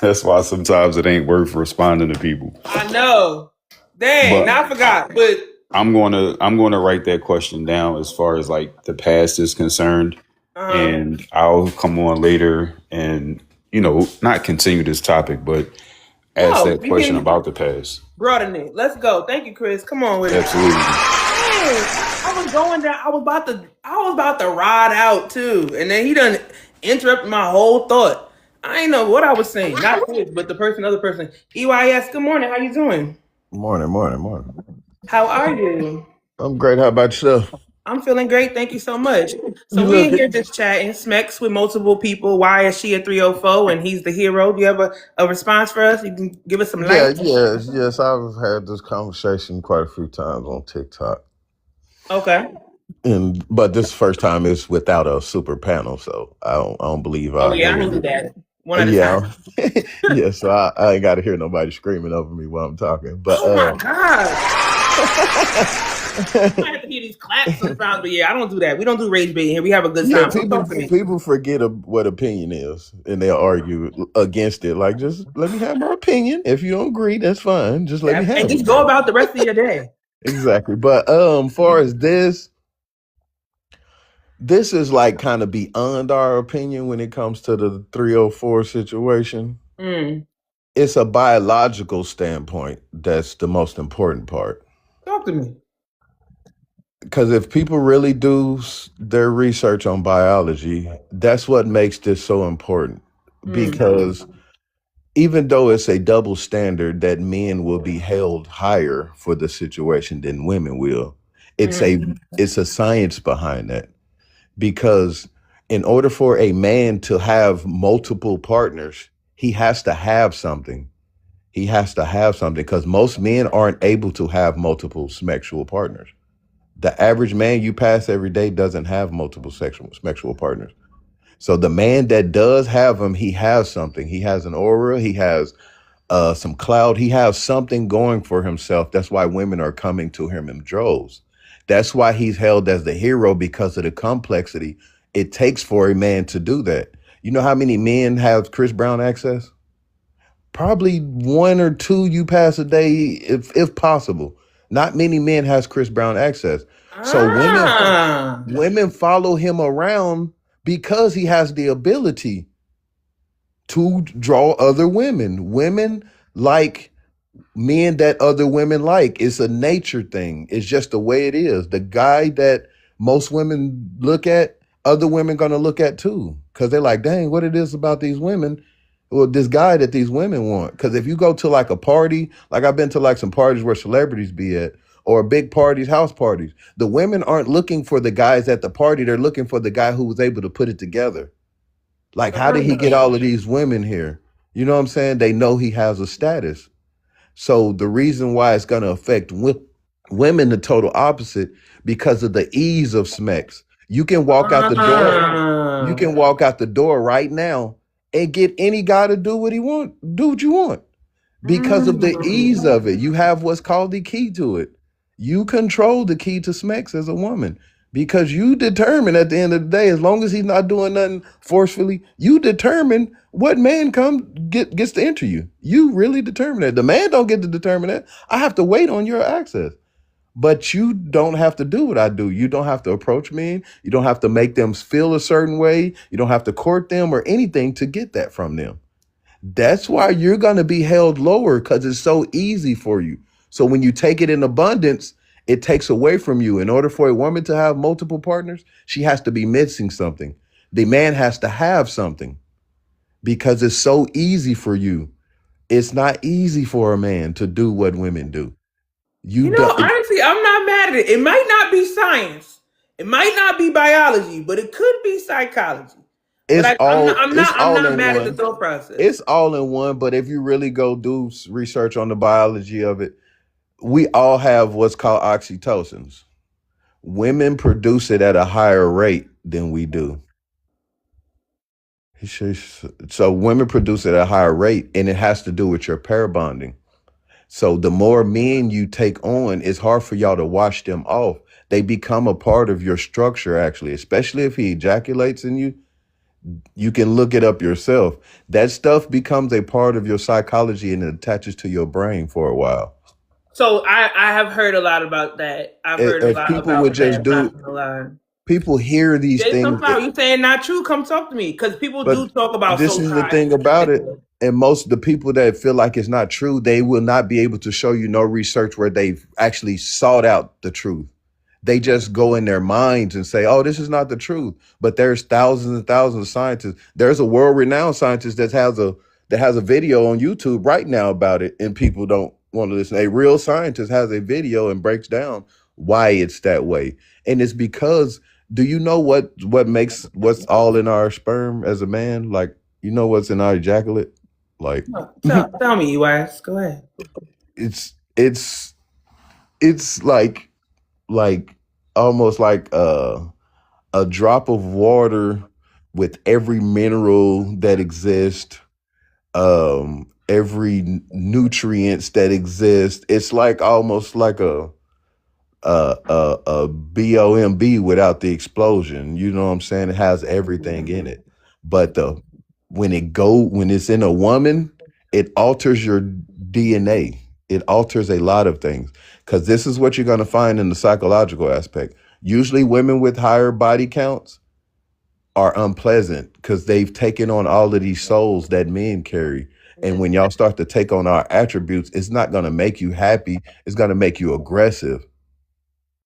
That's why sometimes it ain't worth responding to people. I know. Dang, But I forgot. But I'm gonna write that question down as far as like the past is concerned, and I'll come on later and not continue this topic, but ask that question about the past. Broaden it. Let's go. Thank you, Chris. Come on with Absolutely. it. I was going down. I was about to ride out too, and then he done interrupted my whole thought. I ain't know what I was saying. Not Chris, but the other person. EYS. Good morning. How you doing? Morning. How are you? I'm great. How about yourself? I'm feeling great. Thank you so much. So we in here just chatting, Smex with multiple people. Why is she a 304 and he's the hero? Do you have a response for us? You can give us some light. Yes. I've had this conversation quite a few times on TikTok. Okay. But this first time is without a super panel, so I don't believe. I can do that. One at a time. Yeah. So I ain't got to hear nobody screaming over me while I'm talking. But oh my god. I have to hear these claps sometimes, but I don't do that. We don't do rage bait here. We have a good time. People forget what opinion is, and they'll argue against it. Like, just let me have my opinion. If you don't agree, that's fine. Just let me have it. And just go about the rest of your day. Exactly. But far as this is like kind of beyond our opinion when it comes to the 304 situation. It's a biological standpoint that's the most important part. Talk to me. Because if people really do their research on biology, that's what makes this so important. Because even though it's a double standard that men will be held higher for the situation than women will, it's a science behind that. Because in order for a man to have multiple partners, he has to have something. He has to have something because most men aren't able to have multiple sexual partners. The average man you pass every day doesn't have multiple sexual partners. So the man that does have them, he has something. He has an aura. He has some clout. He has something going for himself. That's why women are coming to him in droves. That's why he's held as the hero, because of the complexity it takes for a man to do that. You know how many men have Chris Brown access? Probably one or two you pass a day, if possible. Not many men has Chris Brown access. So women follow him around because he has the ability to draw other women. Women like men that other women like. It's a nature thing. It's just the way it is. The guy that most women look at, other women gonna look at too. Because they're like, dang, what it is about these women, or this guy that these women want. Because if you go to like a party, like I've been to like some parties where celebrities be at, or big parties, house parties, the women aren't looking for the guys at the party. They're looking for the guy who was able to put it together. Like, how did he get all of these women here? You know what I'm saying? They know he has a status. So the reason why it's going to affect women the total opposite, because of the ease of Smex. You can walk out the door. You can walk out the door right now and get any guy to do what you want. Because of the ease of it. You have what's called the key to it. You control the key to Smex as a woman, because you determine at the end of the day, as long as he's not doing nothing forcefully, you determine what man gets to enter you. You really determine that. The man don't get to determine that. I have to wait on your access. But you don't have to do what I do. You don't have to approach men. You don't have to make them feel a certain way. You don't have to court them or anything to get that from them. That's why you're going to be held lower, because it's so easy for you. So when you take it in abundance, it takes away from you. In order for a woman to have multiple partners, she has to be missing something. The man has to have something, because it's so easy for you. It's not easy for a man to do what women do. Honestly, I'm not mad at it. It might not be science. It might not be biology, but it could be psychology. I'm not mad at the thought process. It's all in one, but if you really go do research on the biology of it, we all have what's called oxytocins. Women produce it at a higher rate than we do. So women produce it at a higher rate, and it has to do with your pair bonding. So the more men you take on, it's hard for y'all to wash them off. They become a part of your structure, actually, especially if he ejaculates in you. You can look it up yourself. That stuff becomes a part of your psychology and it attaches to your brain for a while. So I have heard a lot about that. I've heard a If lot people about would just that. Not do, gonna lie. people hear these Jay, things, come out. You saying not true? Come talk to me, because people do but talk about this soul is the ties. thing about it. And most of the people that feel like it's not true, they will not be able to show you no research where they've actually sought out the truth. They just go in their minds and say, oh, this is not the truth. But there's thousands and thousands of scientists. There's a world-renowned scientist that has a video on YouTube right now about it, and people don't want to listen. A real scientist has a video and breaks down why it's that way. And it's because, do you know what's all in our sperm as a man? Like, you know what's in our ejaculate? Like, Tell me, you ass. Go ahead. it's like almost like a drop of water with every mineral that exists, every nutrients that exist. It's like almost like a BOMB without the explosion. You know what I'm saying? It has everything in it. But when it's in a woman, it alters your DNA. It alters a lot of things, because this is what you're going to find in the psychological aspect. Usually women with higher body counts are unpleasant because they've taken on all of these souls that men carry. And when y'all start to take on our attributes, it's not going to make you happy. It's going to make you aggressive.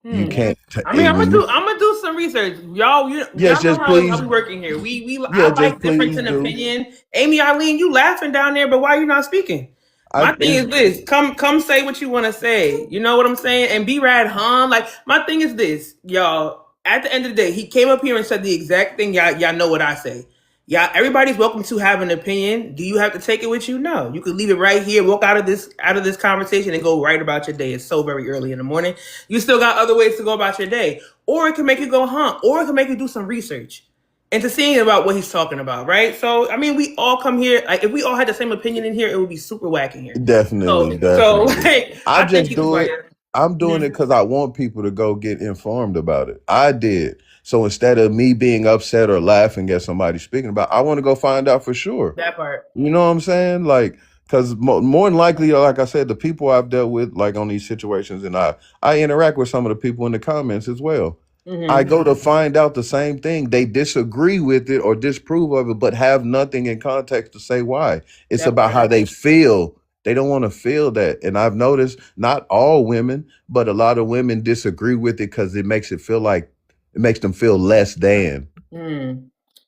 You can't. I'm gonna do some research, y'all. Y'all know how we working here. I like difference in opinion. Amy Eileen, you laughing down there, but why are you not speaking? My thing is this: come say what you want to say. You know what I'm saying? And B-Rad, like my thing is this, y'all. At the end of the day, he came up here and said the exact thing. Y'all know what I say. Yeah, everybody's welcome to have an opinion. Do you have to take it with you? No. You can leave it right here, walk out of this conversation and go right about your day. It's so very early in the morning. You still got other ways to go about your day. Or it can make you go hunt. Or it can make you do some research into seeing about what he's talking about, right? So, I mean, we all come here. Like, if we all had the same opinion in here, it would be super whack in here. Definitely. So like, I just do it. I'm doing it because I want people to go get informed about it. I did. So instead of me being upset or laughing at somebody speaking about, I want to go find out for sure. That part. You know what I'm saying? Like, because more than likely, like I said, the people I've dealt with, like on these situations, and I interact with some of the people in the comments as well. I go to find out the same thing. They disagree with it or disapprove of it, but have nothing in context to say why. It's about how they feel. They don't want to feel that. And I've noticed not all women, but a lot of women disagree with it because it makes them feel less than.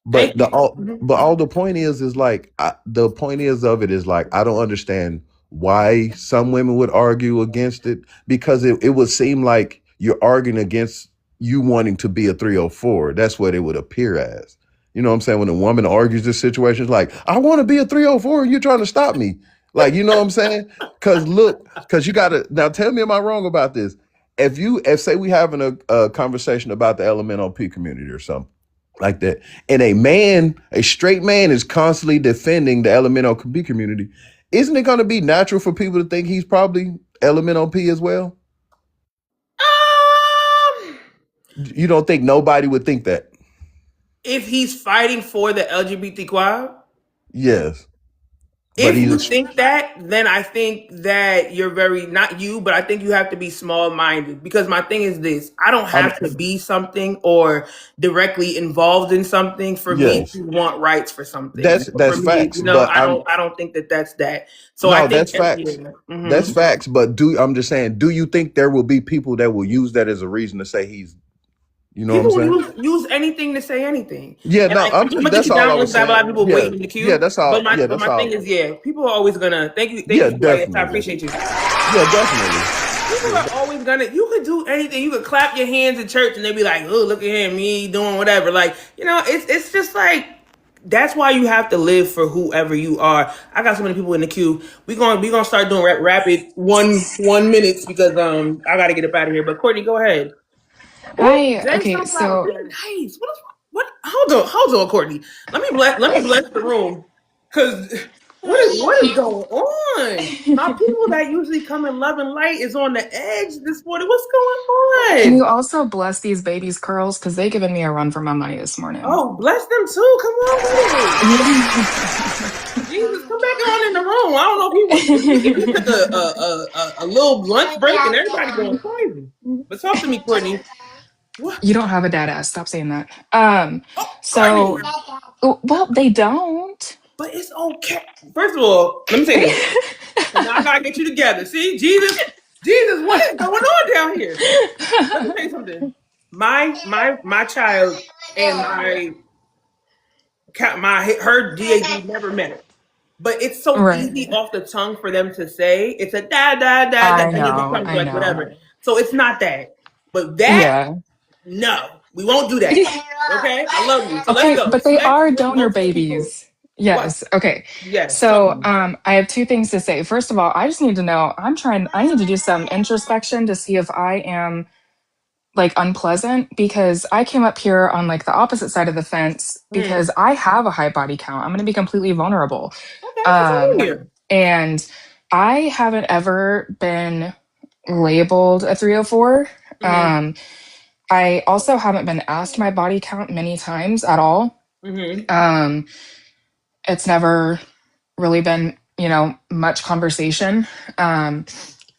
But all the point is like, the point of it is like, I don't understand why some women would argue against it, because it would seem like you're arguing against you wanting to be a 304. That's what it would appear as. You know what I'm saying? When a woman argues this situation, it's like, I want to be a 304 and you're trying to stop me. Like, you know what I'm saying? Because you got to, now tell me, am I wrong about this? If say we having a conversation about the LMNOP community or something like that, and a straight man is constantly defending the LMNOP community, isn't it going to be natural for people to think he's probably LMNOP as well? You don't think nobody would think that? If he's fighting for the LGBTQ? Yes. If you think that, then I think that you're not you, but I think you have to be small-minded, because my thing is this: I don't have to be something or directly involved in something for me to want rights for something. That's facts. I don't think that's that. So I think that's facts. That's facts. But I'm just saying, do you think there will be people that will use that as a reason to say he's, you know people what I'm saying? Use anything to say anything. Yeah, that's all I was saying. A lot of people waiting in the queue. Yeah, that's all. But my thing is, people are always gonna thank you. Definitely. I appreciate you. Yeah, definitely. People are always gonna. You could do anything. You could clap your hands in church, and they be like, "Oh, look at him, me doing whatever." Like, it's just like, that's why you have to live for whoever you are. I got so many people in the queue. We gonna start doing rapid 1 minutes because I gotta get up out of here. But Courtney, go ahead. Oh, Hi. Zen Okay, Sunflower, so really nice. What? Hold on, Courtney. Let me bless the room, cause what is going on? My people that usually come in love and light is on the edge this morning. What's going can on? you also bless these babies' curls? Because they given me a run for my money this morning. Oh, bless them too. Come on with it. Jesus, come back on in the room. I don't know if he took a little lunch break and everybody going crazy. But talk to me, Courtney. What? You don't have a dad ass. Stop saying that. Oh, So, Courtney. well, they don't. But it's okay. First of all, let me say this. Now I gotta get you together. See, Jesus, what is going on down here? Let me say something. My child and her DAD never met her. But it's so easy Right. off the tongue for them to say. It's a da da da da, I and it know. becomes I like know. whatever. So it's not that. But that, Yeah. no, we won't do that. Okay, I love you. So let's Okay, go. but they Smack are with donor multiple people. babies. What? Yes. Okay. Yes. Talk to So, me. I have two things to say. First of all, I just need to know. I need to do some introspection to see if I am like unpleasant because I came up here on like the opposite side of the fence Mm. because I have a high body count. I'm going to be completely vulnerable. Okay, what's wrong here? And I haven't ever been labeled a 304. Mm-hmm. I also haven't been asked my body count many times at all. Mm-hmm. Um, it's never really been, much conversation.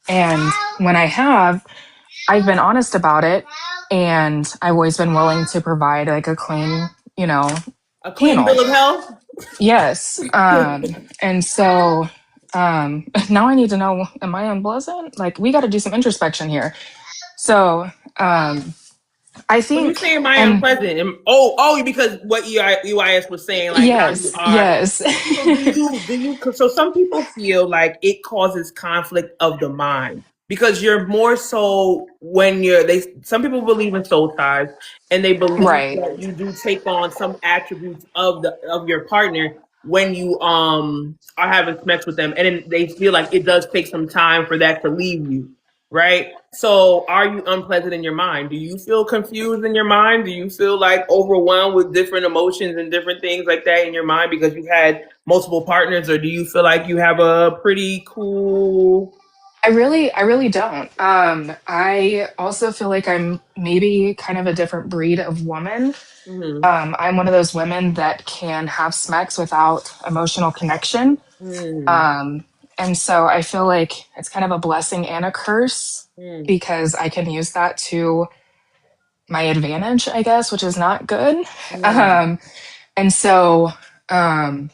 And when I have, I've been honest about it and I've always been willing to provide like a clean, A clean panel. bill of health. Yes. And so now I need to know, am I unpleasant? Like we got to do some introspection here. So I When you think, say am I and unpleasant? Because what EIS was saying, like how you yes, are. yes. So do you? So some people feel like it causes conflict of the mind because you're more so when Some people believe in soul ties, and they believe Right. that you do take on some attributes of your partner when you are having sex with them, and then they feel like it does take some time for that to leave you. Right? So are you unpleasant in your mind? Do you feel confused in your mind? Do you feel like overwhelmed with different emotions and different things like that in your mind because you've had multiple partners, or do you feel like you have a pretty cool? I really don't. I also feel like I'm maybe kind of a different breed of woman. Mm-hmm. I'm one of those women that can have sex without emotional connection. Mm-hmm. Um, and so I feel like it's kind of a blessing and a curse because I can use that to my advantage, I guess, which is not good. Mm-hmm. Um, and so, um,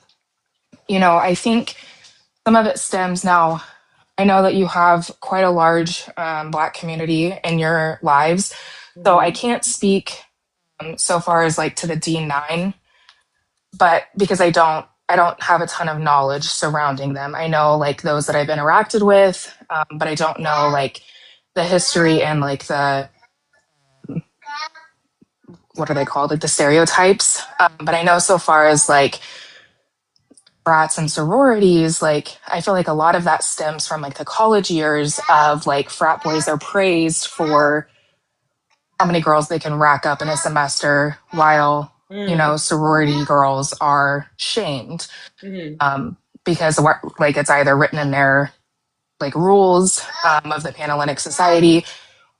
I think some of it stems now. I know that you have quite a large Black community in your lives. So I Mm-hmm. can't speak so far as like to the D9, but because I don't have a ton of knowledge surrounding them. I know like those that I've interacted with, but I don't know like the history and like the what are they called, like the stereotypes. But I know so far as like brats and sororities, like I feel like a lot of that stems from like the college years of like frat boys are praised for how many girls they can rack up in a semester while sorority girls are shamed Mm-hmm. because like it's either written in their like rules of the Panhellenic Society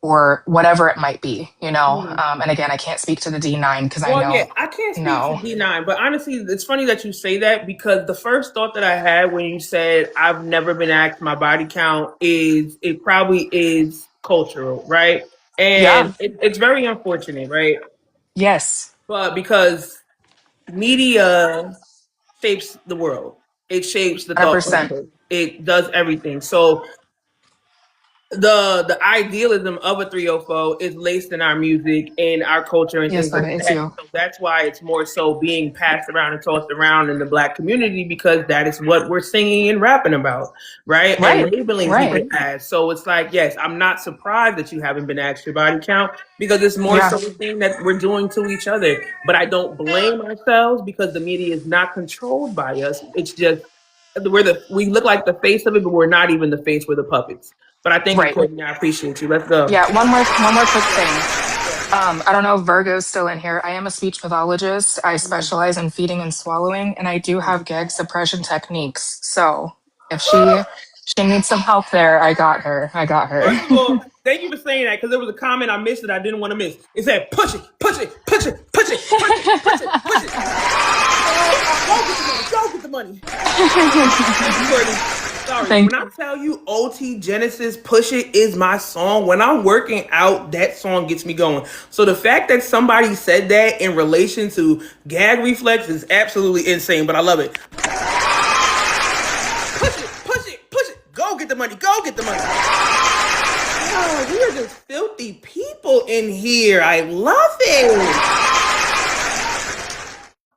or whatever it might be, Mm-hmm. and again I can't speak to the D9 because I Well, yeah, know I can't speak to no. D9, but honestly, it's funny that you say that because the first thought that I had when you said I've never been asked my body count is it probably is cultural, right? Yeah. And it's very unfortunate, right? Yes. But because media shapes the world, it shapes the thought 100%. process, it does everything. So the idealism of a 304 is laced in our music and our culture and Yes, things like baby, it's that. you. So that's why it's more so being passed around and tossed around in the Black community, because that is what we're singing and rapping about, right? And Right, labeling right. people as. So it's like, yes, I'm not surprised that you haven't been asked your body count, because it's more Yeah. so a thing that we're doing to each other. But I don't blame ourselves, because the media is not controlled by us. It's just we look like the face of it, but we're not even the face. We're the puppets. But I thank you, Right. Courtney. I appreciate you. Let's go. Yeah, one more quick thing. I don't know if Virgo's still in here. I am a speech pathologist. I specialize in feeding and swallowing, and I do have gag suppression techniques. So if she needs some help there, I got her. First of all, thank you for saying that, because there was a comment I missed that I didn't want to miss. It said, push it, push it, push it, push it, push it, push it, push it. Go get the money. Thank you, Courtney. Sorry. Thank When I tell you OT Genesis Push It is my song, when I'm working out, that song gets me going. So the fact that somebody said that in relation to gag reflex is absolutely insane, but I love it. Push it, push it, push it. Go get the money, go get the money. Oh, we are just filthy people in here. I love it.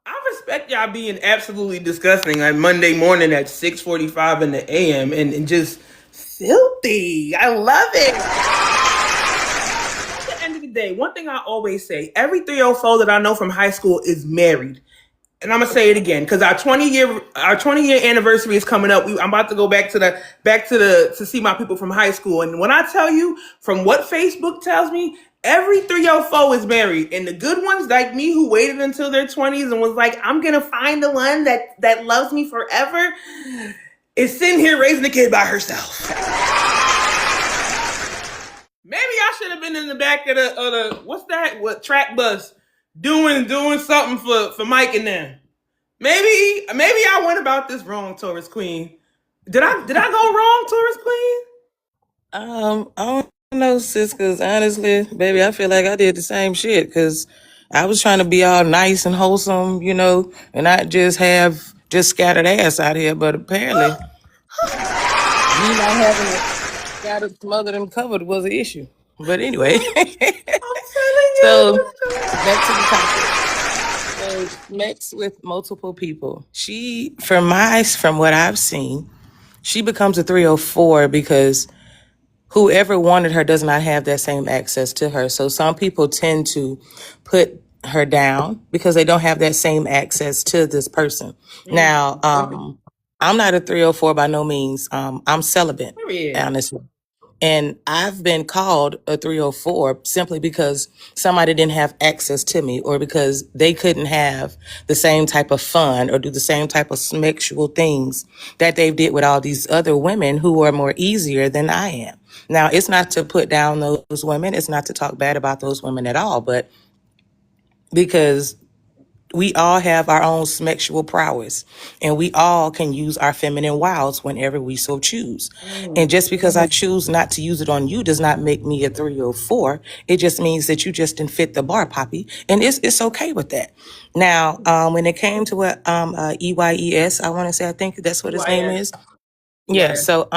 I respect y'all being absolutely disgusting on Monday morning at 6:45 in the AM and just filthy. I love it. At the end of the day, one thing I always say, every 304 that I know from high school is married. And I'm gonna say it again, because our 20-year anniversary is coming up. I'm about to go back to see my people from high school. And when I tell you, from what Facebook tells me, every 304 is married. And the good ones, like me, who waited until their 20s and was like, I'm gonna find the one that loves me forever, is sitting here raising a kid by herself. Maybe I should have been in the back of the track bus doing something for Mike and them. Maybe I went about this wrong, Taurus Queen. Did I go wrong, Taurus Queen? I don't know, sis, because honestly, baby, I feel like I did the same shit, because I was trying to be all nice and wholesome, and not just have scattered ass out here, but apparently me not having it scattered, smothered, and covered was an issue. But anyway, so back to the topic. So Mex with multiple people. From what I've seen, she becomes a 304 because whoever wanted her does not have that same access to her. So some people tend to put her down because they don't have that same access to this person. Now, I'm not a 304 by no means. I'm celibate, honestly. And I've been called a 304 simply because somebody didn't have access to me, or because they couldn't have the same type of fun or do the same type of sexual things that they did with all these other women who are more easier than I am. Now, it's not to put down those women. It's not to talk bad about those women at all, but because we all have our own sexual prowess, and we all can use our feminine wiles whenever we so choose. And just because I choose not to use it on you does not make me a 304. It just means that you just didn't fit the bar, Poppy. And it's okay with that. Now, when it came to what EYES, I want to say, I think that's what his name is. Yeah. So,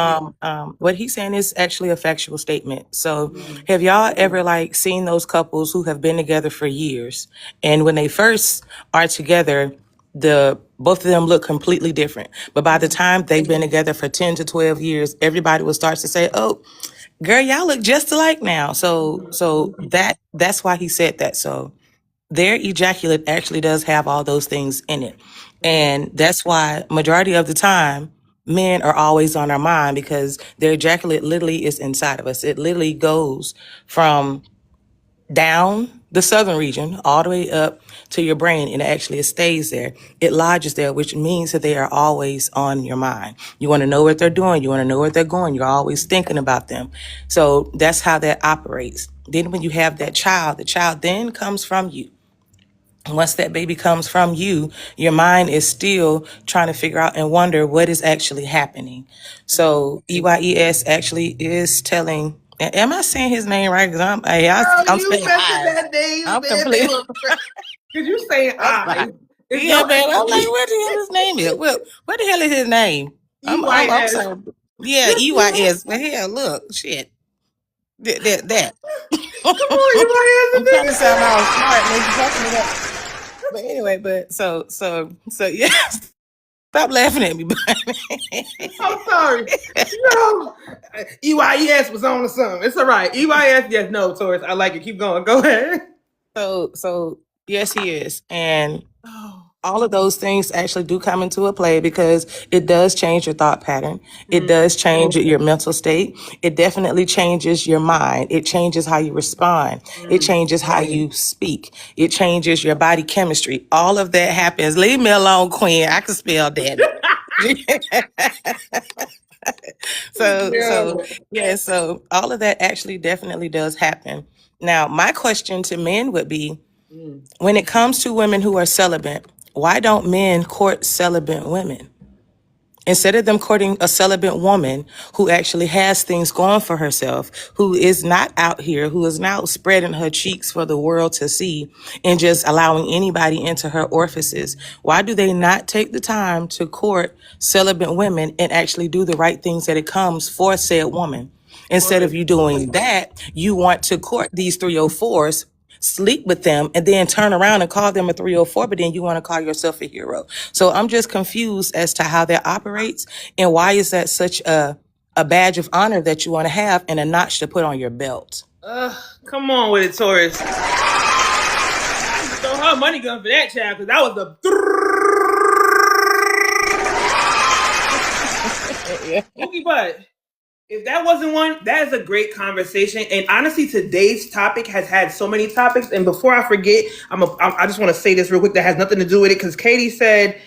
what he's saying is actually a factual statement. So, have y'all ever seen those couples who have been together for years, and when they first are together, both of them look completely different, but by the time they've been together for 10 to 12 years, everybody will start to say, "Oh, girl, y'all look just alike now." So that's why he said that. So their ejaculate actually does have all those things in it, and that's why majority of the time men are always on our mind, because their ejaculate literally is inside of us. It literally goes from down the southern region all the way up to your brain, and it stays there. It lodges there, which means that they are always on your mind. You want to know what they're doing. You want to know where they're going. You're always thinking about them. So that's how that operates. Then when you have that child, the child then comes from you. Once that baby comes from you, your mind is still trying to figure out and wonder what is actually happening. So EYES actually is telling. Am I saying his name right? Because I'm saying that name. I'm completely. Did you say I? Yeah, man. I'm like, what the hell his name is? Well, what the hell is his name? I'm sorry. Yeah, EYS. But hell, look, shit. That. Come on, you might I'm trying to sound all smart, maybe talking it up. But anyway, but so yeah. Stop laughing at me, buddy. I'm sorry. No. EYS was on or something. It's all right. EYS, yes, no, Taurus. I like it. Keep going. Go ahead. So yes, he is. And all of those things actually do come into a play because it does change your thought pattern. It does change your mental state. It definitely changes your mind. It changes how you respond. It changes how you speak. It changes your body chemistry. All of that happens. Leave me alone, Queen. I can spell daddy. So all of that actually definitely does happen. Now, my question to men would be, when it comes to women who are celibate, why don't men court celibate women? Instead of them courting a celibate woman who actually has things going for herself, who is not out here, who is not spreading her cheeks for the world to see and just allowing anybody into her orifices, why do they not take the time to court celibate women and actually do the right things that it comes for said woman? Instead of you doing that, you want to court these 304s, sleep with them, and then turn around and call them a 304, but then you want to call yourself a hero. So I'm just confused as to how that operates and why is that such a badge of honor that you want to have and a notch to put on your belt. Come on with it, Taurus. Throw her money gun for that child, because that was the Mookie Butt. If that wasn't one, that is a great conversation. And honestly, today's topic has had so many topics. And before I forget, I just want to say this real quick that has nothing to do with it, because Katie said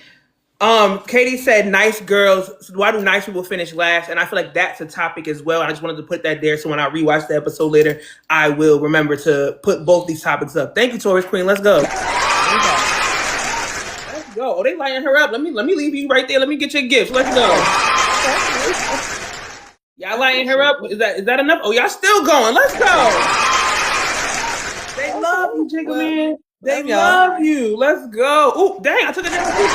nice girls. So why do nice people finish last? And I feel like that's a topic as well. I just wanted to put that there, so when I rewatch the episode later, I will remember to put both these topics up. Thank you, Taurus Queen. Let's go. Let's go. Oh, they lighting her up. Let me leave you right there. Let me get your gifts. Let's go. Y'all lighting her up? Is that enough? Oh, y'all still going. Let's go. They love you, Jigga Man. They love you. Let's go. Oh, dang, I took it down too soon.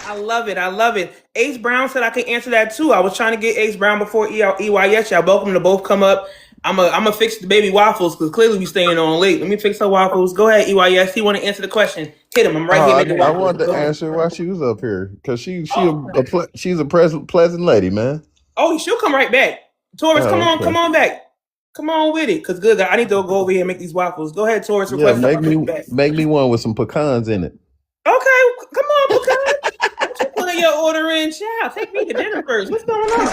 I love it. I love it. Ace Brown said I could answer that too. I was trying to get Ace Brown before EYS. Y'all welcome to both come up. I'm gonna fix the baby waffles because clearly we staying on late. Let me fix her waffles. Go ahead, EYS. He want to answer the question. Hit him. I'm right here making I waffles. wanted to answer why she was up here because she's a pleasant lady, man. Oh, she'll come right back. Taurus, Oh, come okay. on back. Come on with it. Because good, I need to go over here and make these waffles. Go ahead, Taurus. Yeah, Request make me one with some pecans in it. Okay, come on, Pecan. What you putting your order in? Child, take me to dinner first. What's going on?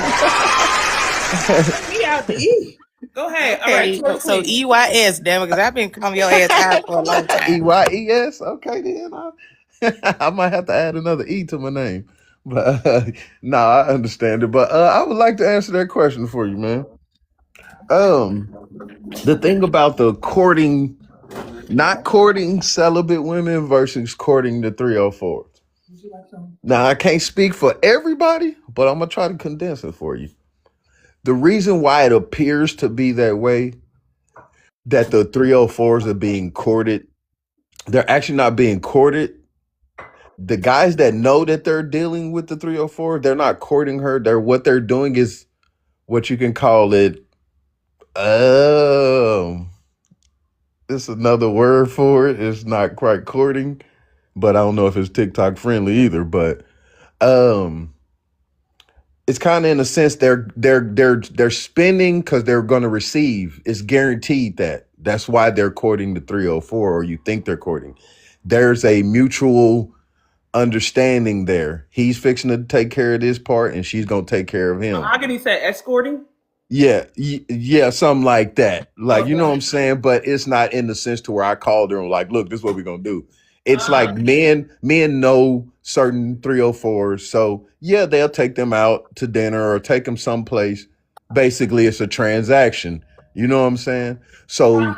Take me out to eat. Go ahead. All right. Okay, so EYS, damn it, because I've been calling your ass out for a long time. EYES? Okay, then. I might have to add another E to my name. But no, I understand it. But I would like to answer that question for you, man. The thing about the not courting celibate women versus courting the 304s. Now, I can't speak for everybody, but I'm going to try to condense it for you. The reason why it appears to be that way, that the 304s are being courted, they're actually not being courted. The guys that know that they're dealing with the 304, they're not courting her. What they're doing is what you can call it. It's another word for it. It's not quite courting, but I don't know if it's TikTok friendly either. But it's kind of in a sense they're spending because they're going to receive. It's guaranteed that. That's why they're courting the 304, or you think they're courting. There's a mutual understanding there. He's fixing to take care of this part, and she's gonna take care of him. How can he say escorting? Yeah, something like that. Like, you know what I'm saying? But it's not in the sense to where I called her and like, look, this is what we're gonna do. It's like men know certain 304s, so yeah, they'll take them out to dinner or take them someplace. Basically, it's a transaction. You know what I'm saying? So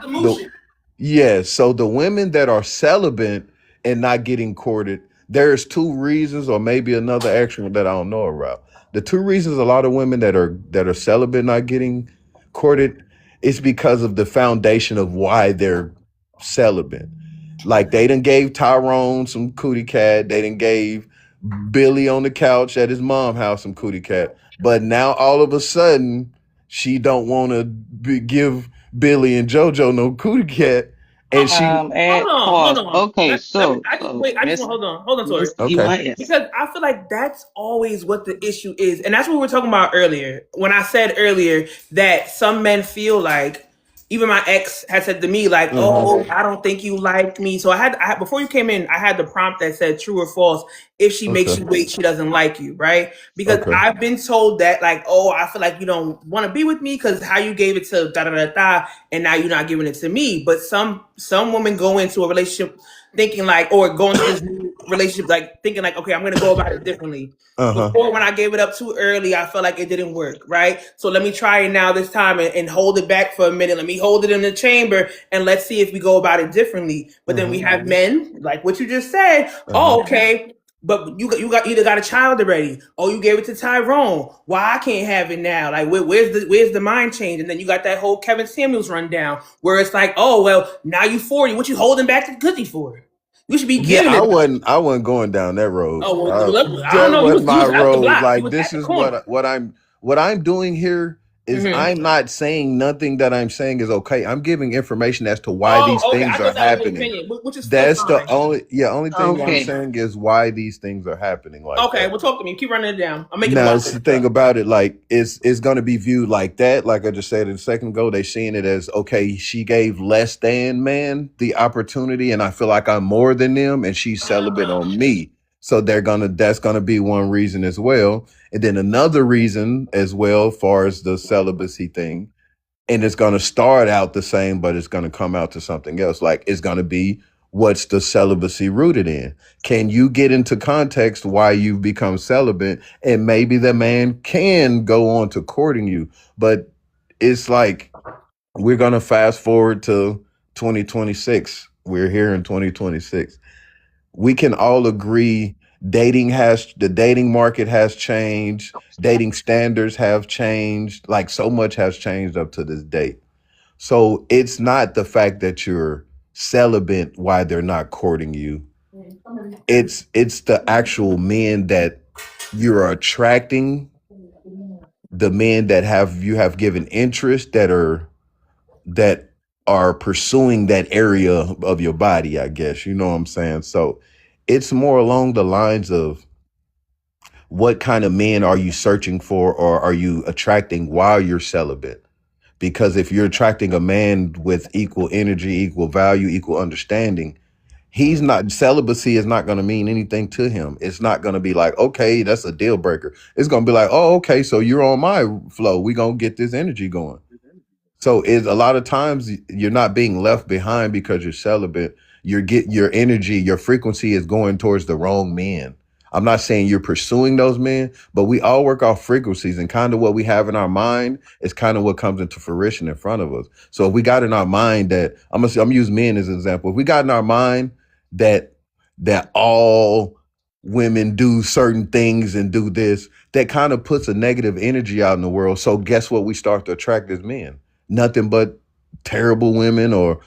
so the women that are celibate and not getting courted, there's two reasons, or maybe another extra that I don't know about. The two reasons a lot of women that are celibate not getting courted is because of the foundation of why they're celibate. Like they done gave Tyrone some cootie cat. They done gave Billy on the couch at his mom's house some cootie cat. But now all of a sudden she don't want to give Billy and JoJo no cootie cat, and she Hold on. Okay, Let me, I just want hold on, Tori. okay. Because I feel like that's always what the issue is, and that's what we were talking about earlier. When I said earlier that some men feel like, even my ex had said to me like, "Oh, I don't think you like me." So I had before you came in, I had the prompt that said true or false. If she makes Okay. you wait, she doesn't like you, right? Because Okay. I've been told that like, "Oh, I feel like you don't want to be with me because how you gave it to da da da da, and now you're not giving it to me." But some women go into a relationship thinking like, or go into this new relationship like thinking like, okay, I'm gonna go about it differently. Before, when I gave it up too early, I felt like it didn't work, right? So let me try it now this time and hold it back for a minute. Let me hold it in the chamber and let's see if we go about it differently. But then we have men like what you just said. Oh, okay. But you either got a child already, or you gave it to Tyrone. Why I can't have it now? Like where's the mind change? And then you got that whole Kevin Samuels rundown where it's like, oh well, now you 40. What you holding back the cookie for? You should be giving Yeah, it. I wasn't going down that road. Oh well, look, I That don't know. You wasn't was my at the road. block. You Like was this at the is corner. what I'm doing here is Mhm. I'm not saying nothing that I'm saying is okay. I'm giving information as to why these Oh, okay. things I are thought that was your happening. opinion, which is still That's the fine. only thing I'm Okay. saying is why these things are happening like Okay, that. well, talk to me. Keep running it down. I'm making Now, it it's the thing about it, like it's going to be viewed like that. Like I just said a second ago, they seeing it as okay. She gave less than man the opportunity, and I feel like I'm more than them, and she's celibate on me. So that's gonna be one reason as well, and then another reason as well, far as the celibacy thing, and it's gonna start out the same, but it's gonna come out to something else. Like it's gonna be what's the celibacy rooted in? Can you get into context why you've become celibate? And maybe the man can go on to courting you. But it's like we're gonna fast forward to 2026. We're here in 2026. We can all agree the dating market has changed, dating standards have changed, like so much has changed up to this date. So it's not the fact that you're celibate why they're not courting you. It's the actual men that you're attracting, the men that you have given interest that are pursuing that area of your body, I guess. You know what I'm saying? So it's more along the lines of what kind of men are you searching for or are you attracting while you're celibate? Because if you're attracting a man with equal energy, equal value, equal understanding, celibacy is not going to mean anything to him. It's not going to be like, okay, that's a deal breaker. It's going to be like, oh, okay, so you're on my flow. We're going to get this energy going. So it's a lot of times you're not being left behind because you're celibate. Your energy, your frequency is going towards the wrong men. I'm not saying you're pursuing those men, but we all work off frequencies, and kind of what we have in our mind is kind of what comes into fruition in front of us. So if we got in our mind that I'm use men as an example. If we got in our mind that all women do certain things and do this, that kind of puts a negative energy out in the world. So guess what we start to attract as men? Nothing but terrible women or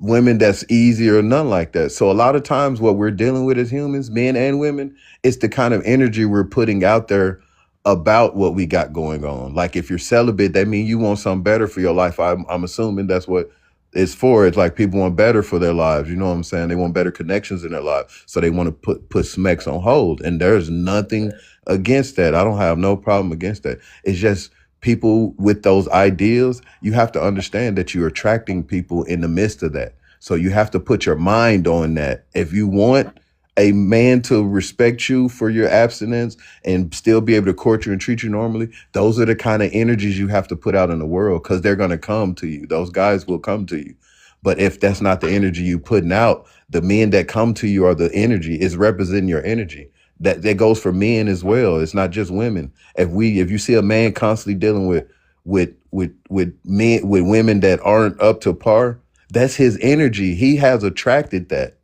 women that's easy or none like that. So a lot of times what we're dealing with as humans, men and women, it's the kind of energy we're putting out there about what we got going on. Like if you're celibate, that means you want something better for your life. I'm assuming that's what it's for. It's like people want better for their lives. You know what I'm saying? They want better connections in their life. So they want to put smacks on hold. And there's nothing against that. I don't have no problem against that. It's just people with those ideals, you have to understand that you're attracting people in the midst of that. So you have to put your mind on that. If you want a man to respect you for your abstinence and still be able to court you and treat you normally, those are the kind of energies you have to put out in the world because they're going to come to you. Those guys will come to you. But if that's not the energy you putting out, the men that come to you are the energy, is representing your energy. That goes for men as well. It's not just women. If you see a man constantly dealing with women that aren't up to par, that's his energy. He has attracted that.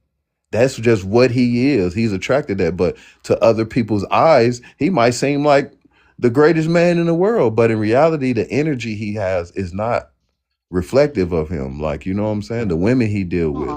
That's just what he is. He's attracted that. But to other people's eyes, he might seem like the greatest man in the world. But in reality, the energy he has is not reflective of him. Like, you know what I'm saying? The women he deal with.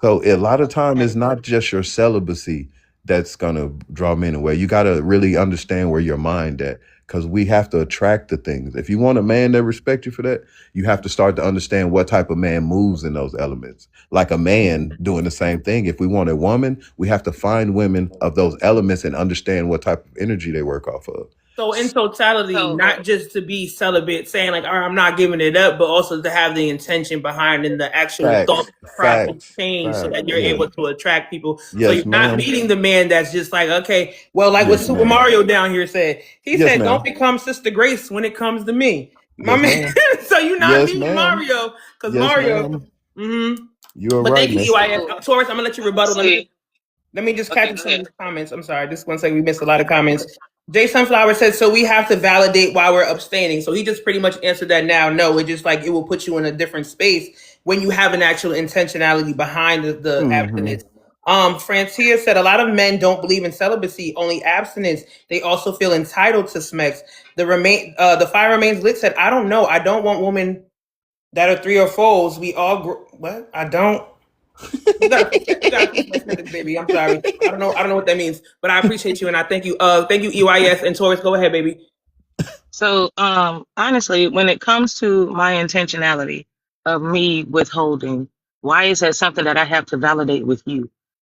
So a lot of time it's not just your celibacy that's gonna draw men away. You gotta really understand where your mind at. because we have to attract the things. If you want a man that respects you for that, you have to start to understand what type of man moves in those elements. Like a man doing the same thing. If we want a woman, we have to find women of those elements and understand what type of energy they work off of. So in totality, not just to be celibate, saying like, all right, I'm not giving it up, but also to have the intention behind and the actual thought process change so that you're able to attract people. Yes, so you're not meeting the man that's just like, okay, well, like what Super Mario down here said. He said, don't become Sister Grace when it comes to me. My man. So you're not meeting Mario, because Mario. You're but right. Thank you, EYS. Taurus, I'm gonna let you rebuttal. Let me just catch some of these comments. I'm sorry, just one second. We missed a lot of comments. Jay Sunflower said, so we have to validate why we're abstaining. So he just pretty much answered that now. No, it just like it will put you in a different space when you have an actual intentionality behind the abstinence. Francia said a lot of men don't believe in celibacy, only abstinence. They also feel entitled to smex. The fire remains lit said, I don't know. I don't want women that are 3 or 4s. We all what? I don't. You got baby. I'm sorry. I don't know what that means, but I appreciate you and I thank you. Thank you, EYS and Taurus. Go ahead, baby. So, honestly, when it comes to my intentionality of me withholding, why is that something that I have to validate with you?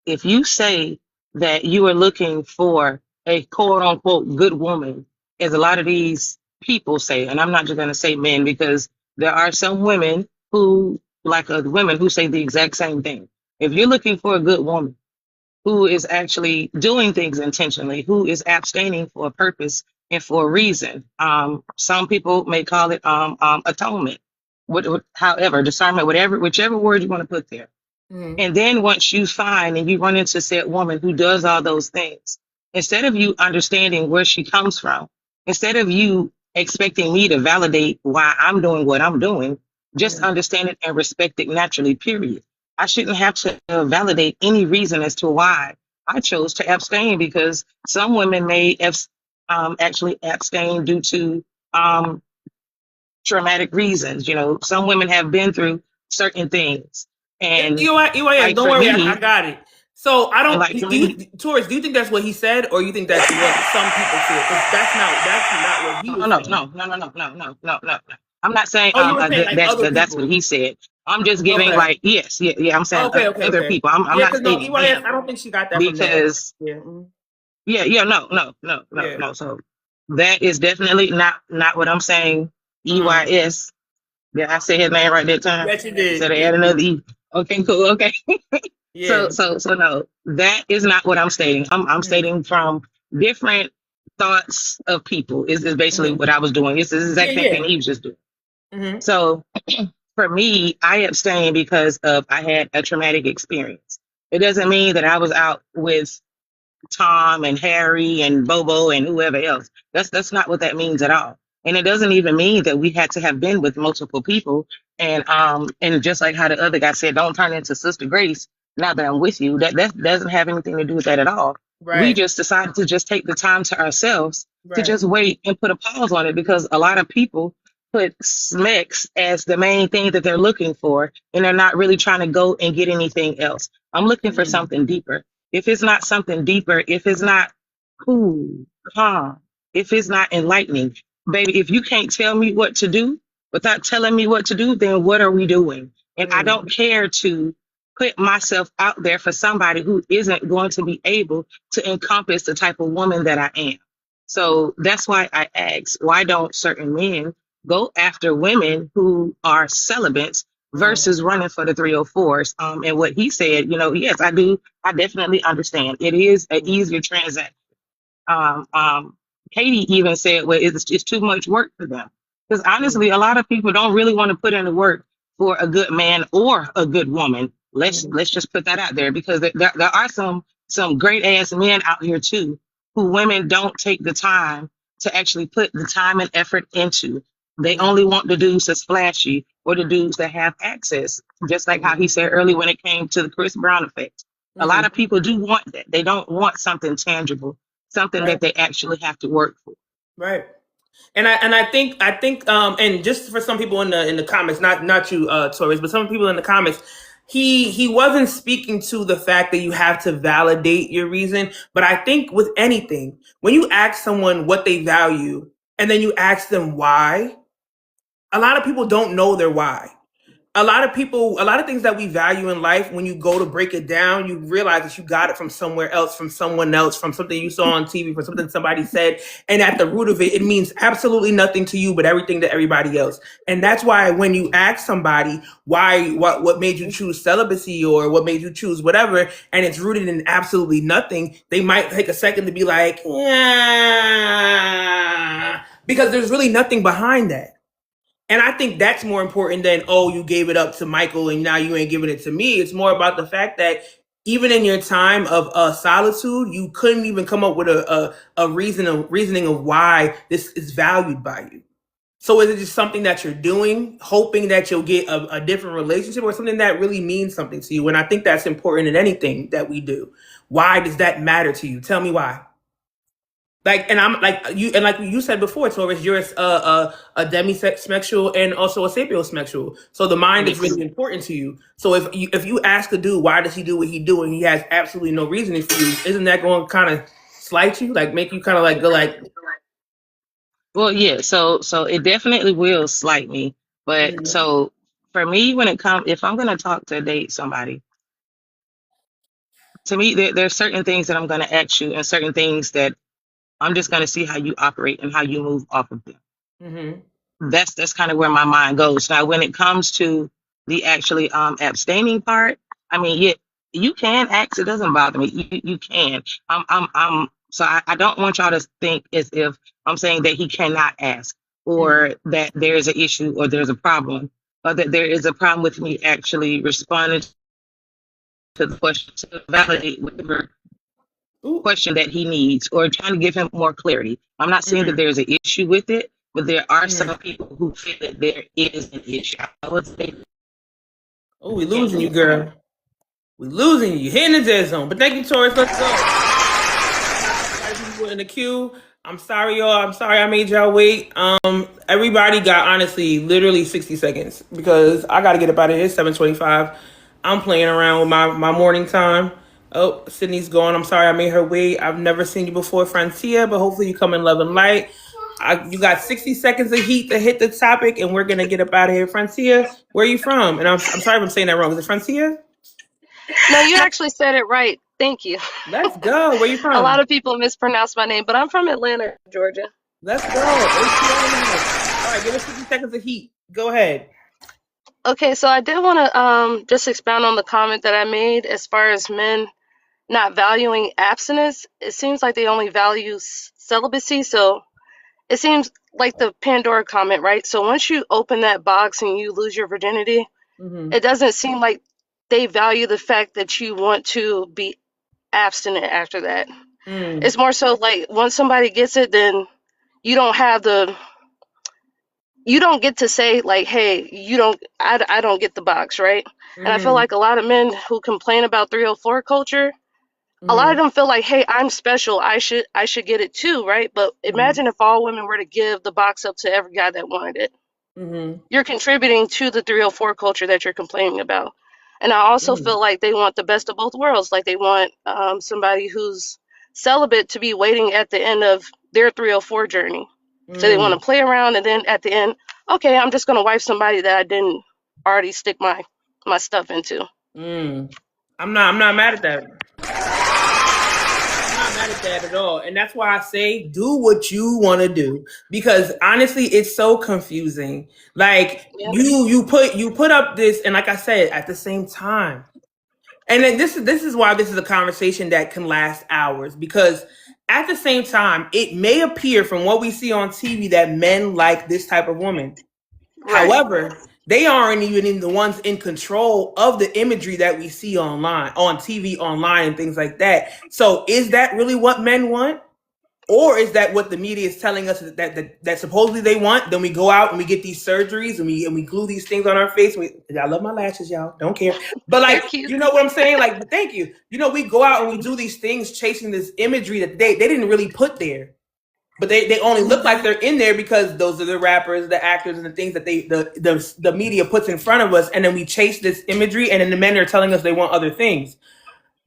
If you say that you are looking for a quote unquote good woman, as a lot of these people say, and I'm not just going to say men because there are some women who, like women who say the exact same thing. If you're looking for a good woman who is actually doing things intentionally, who is abstaining for a purpose and for a reason, some people may call it atonement, however, discernment, whichever word you want to put there. And then once you find and you run into said woman who does all those things, instead of you understanding where she comes from, instead of you expecting me to validate why I'm doing what I'm doing, just understand it and respect it naturally, period. I shouldn't have to validate any reason as to why I chose to abstain, because some women may actually abstain due to traumatic reasons. You know, some women have been through certain things. And EYS, don't worry, I got it. So I don't. Taurus, do you think that's what he said, or you think that's what some people said? Because that's not what he was saying. No. I'm not saying that's what he said. I'm just giving I'm saying other people. I'm not stating EYS, I don't think she got that because no. So that is definitely not what I'm saying. EYS. Yeah, I said his name right that time. Yes, you did. So they add another E. Okay, cool. Okay. So no, that is not what I'm stating. I'm stating from different thoughts of people. Is basically what I was doing. It's the exact same thing he was just doing. So for me, I abstained because I had a traumatic experience. It doesn't mean that I was out with Tom and Harry and Bobo and whoever else. That's not what that means at all. And it doesn't even mean that we had to have been with multiple people. And just like how the other guy said, don't turn into Sister Grace now that I'm with you. That doesn't have anything to do with that at all. Right. We just decided to just take the time to ourselves to just wait and put a pause on it, because a lot of people put SMEX as the main thing that they're looking for, and they're not really trying to go and get anything else. I'm looking for something deeper. If it's not something deeper, if it's not cool, calm, if it's not enlightening, baby, if you can't tell me what to do without telling me what to do, then what are we doing? And I don't care to put myself out there for somebody who isn't going to be able to encompass the type of woman that I am. So that's why I ask, why don't certain men go after women who are celibates versus running for the 304s? And what he said, yes, I do. I definitely understand. It is an easier transaction. Katie even said, well, it's too much work for them. Because honestly, a lot of people don't really want to put in the work for a good man or a good woman. Let's just put that out there, because there are some great ass men out here too, who women don't take the time to actually put the time and effort into. They only want the dudes that's flashy or the dudes that have access. Just like how he said earlier when it came to the Chris Brown effect. A lot of people do want that. They don't want something tangible, something that they actually have to work for. Right. And I think and just for some people in the comments, not you, Taurus, but some people in the comments, he wasn't speaking to the fact that you have to validate your reason. But I think with anything, when you ask someone what they value, and then you ask them why, a lot of people don't know their why. A lot of things that we value in life, when you go to break it down, you realize that you got it from somewhere else, from someone else, from something you saw on TV, from something somebody said. And at the root of it, it means absolutely nothing to you, but everything to everybody else. And that's why when you ask somebody what made you choose celibacy or what made you choose whatever, and it's rooted in absolutely nothing, they might take a second to be like, yeah, because there's really nothing behind that. And I think that's more important than, oh, you gave it up to Michael and now you ain't giving it to me. It's more about the fact that even in your time of solitude, you couldn't even come up with a reasoning of why this is valued by you. So is it just something that you're doing, hoping that you'll get a different relationship, or something that really means something to you? And I think that's important in anything that we do. Why does that matter to you? Tell me why. Like, and I'm like you, and like you said before, Taurus, you're a demisexual and also a sapiosexual. So the mind is really important to you. So if you ask a dude why does he do what he do and he has absolutely no reasoning for you, isn't that going to kind of slight you, like make you kind of like go like? Well, yeah. So it definitely will slight me. But so for me, when it comes, if I'm gonna talk to date somebody, to me, there's certain things that I'm gonna ask you, and certain things that I'm just gonna see how you operate and how you move off of them. Mm-hmm. That's kind of where my mind goes. Now, when it comes to the actually abstaining part, I mean, yeah, you can ask. It doesn't bother me. You can. So I don't want y'all to think as if I'm saying that he cannot ask, or that there's an issue or there's a problem, or that there is a problem with me actually responding to the question to validate whatever question that he needs, or trying to give him more clarity. I'm not saying that there's an issue with it, but there are some people who feel that there is an issue. I would say, oh, we losing you, girl. We losing you. You're hitting the dead zone. But thank you, Taurus. Let's go. In the queue. I'm sorry, y'all. I'm sorry I made y'all wait. Everybody got honestly literally 60 seconds because I gotta get up out of here. 7:25. I'm playing around with my morning time. Oh, Sydney's gone. I'm sorry I made her wait. I've never seen you before, Francia, but hopefully you come in love and light. You got 60 seconds of heat to hit the topic, and we're gonna get up out of here. Francia, where are you from? And I'm sorry if I'm saying that wrong. Is it Francia? No, you actually said it right. Thank you. Let's go. Where you from? A lot of people mispronounce my name, but I'm from Atlanta, Georgia. Let's go. All right, give us 50 seconds of heat. Go ahead. Okay, so I did want to just expound on the comment that I made as far as men not valuing abstinence. It seems like they only value celibacy. So it seems like the Pandora comment, right? So once you open that box and you lose your virginity, it doesn't seem like they value the fact that you want to be abstinent after that. It's more so like once somebody gets it, then you don't get to say like, hey, I don't get the box, right? And I feel like a lot of men who complain about 304 culture, a lot of them feel like, hey, I'm special, I should get it too, right? But imagine if all women were to give the box up to every guy that wanted it. You're contributing to the 304 culture that you're complaining about. And I also feel like they want the best of both worlds. Like they want somebody who's celibate to be waiting at the end of their 304 journey. So they want to play around, and then at the end, okay, I'm just going to wife somebody that I didn't already stick my stuff into. I'm not mad at that. I'm not mad at that at all. And that's why I say do what you want to do, because honestly it's so confusing. Like you put up this, and like I said, at the same time, and then this is why this is a conversation that can last hours, because at the same time it may appear from what we see on TV that men like this type of woman. However, they aren't even the ones in control of the imagery that we see online, on TV, online, and things like that. So is that really what men want? Or is that what the media is telling us that supposedly they want? Then we go out and we get these surgeries and we glue these things on our face. I love my lashes, y'all. Don't care. But like, you know what I'm saying? Like, thank you. You know, we go out and we do these things chasing this imagery that they didn't really put there. But they only look like they're in there because those are the rappers, the actors, and the things that the media puts in front of us. And then we chase this imagery, and then the men are telling us they want other things.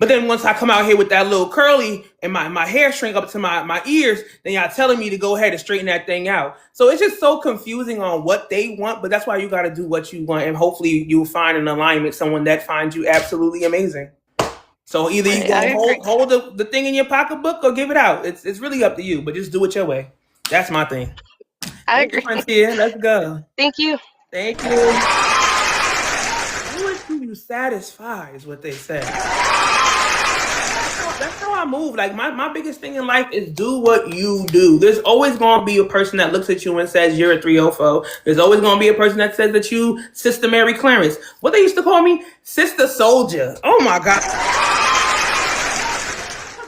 But then once I come out here with that little curly and my hair shrink up to my ears, then y'all telling me to go ahead and straighten that thing out. So it's just so confusing on what they want, but that's why you got to do what you want. And hopefully you'll find an alignment, someone that finds you absolutely amazing. So either you go hold the thing in your pocketbook or give it out. It's really up to you, but just do it your way. That's my thing. I agree. Frontier, let's go. Thank you. Thank you. What do you satisfy is what they say. That's how I move. Like my biggest thing in life is do what you do. There's always going to be a person that looks at you and says you're a 304. There's always going to be a person that says that you Sister Mary Clarence. What they used to call me? Sister Soldier. Oh my God.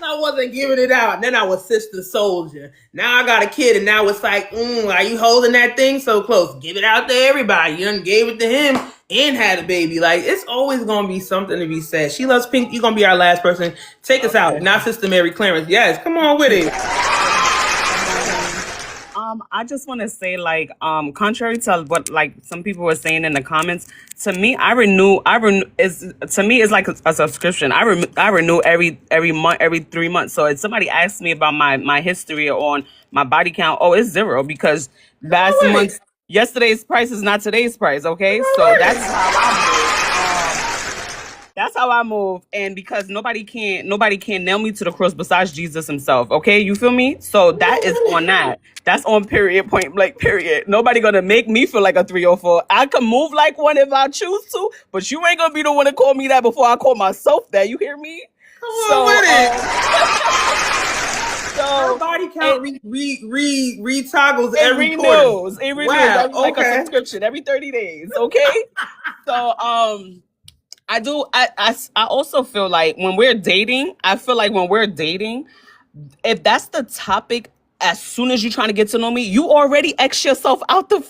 I wasn't giving it out. And then I was Sister Soldier. Now I got a kid and now it's like, are you holding that thing so close? Give it out to everybody. You done gave it to him and had a baby. Like, it's always going to be something to be said. She Loves Pink. You're going to be our last person. Take us out. Not Sister Mary Clarence. Yes, come on with it. I just want to say, like, contrary to what like some people were saying in the comments, to me, it's like a subscription. I renew every month, every 3 months. So if somebody asks me about my history on my body count, it's 0 because yesterday's price is not today's price. Okay, so that's how I move. That's how I move, and because nobody can nail me to the cross besides Jesus himself. Okay, you feel me? So that is on that. That's on period, point blank, period. Nobody gonna make me feel like a 304. I can move like one if I choose to, but you ain't gonna be the one to call me that before I call myself that. You hear me? Come on with it. So her body count re-toggles every renews. quarter. It renews. Wow, That's like a subscription every 30 days. Okay. So I also feel like when we're dating, if that's the topic, as soon as you're trying to get to know me, you already X yourself out the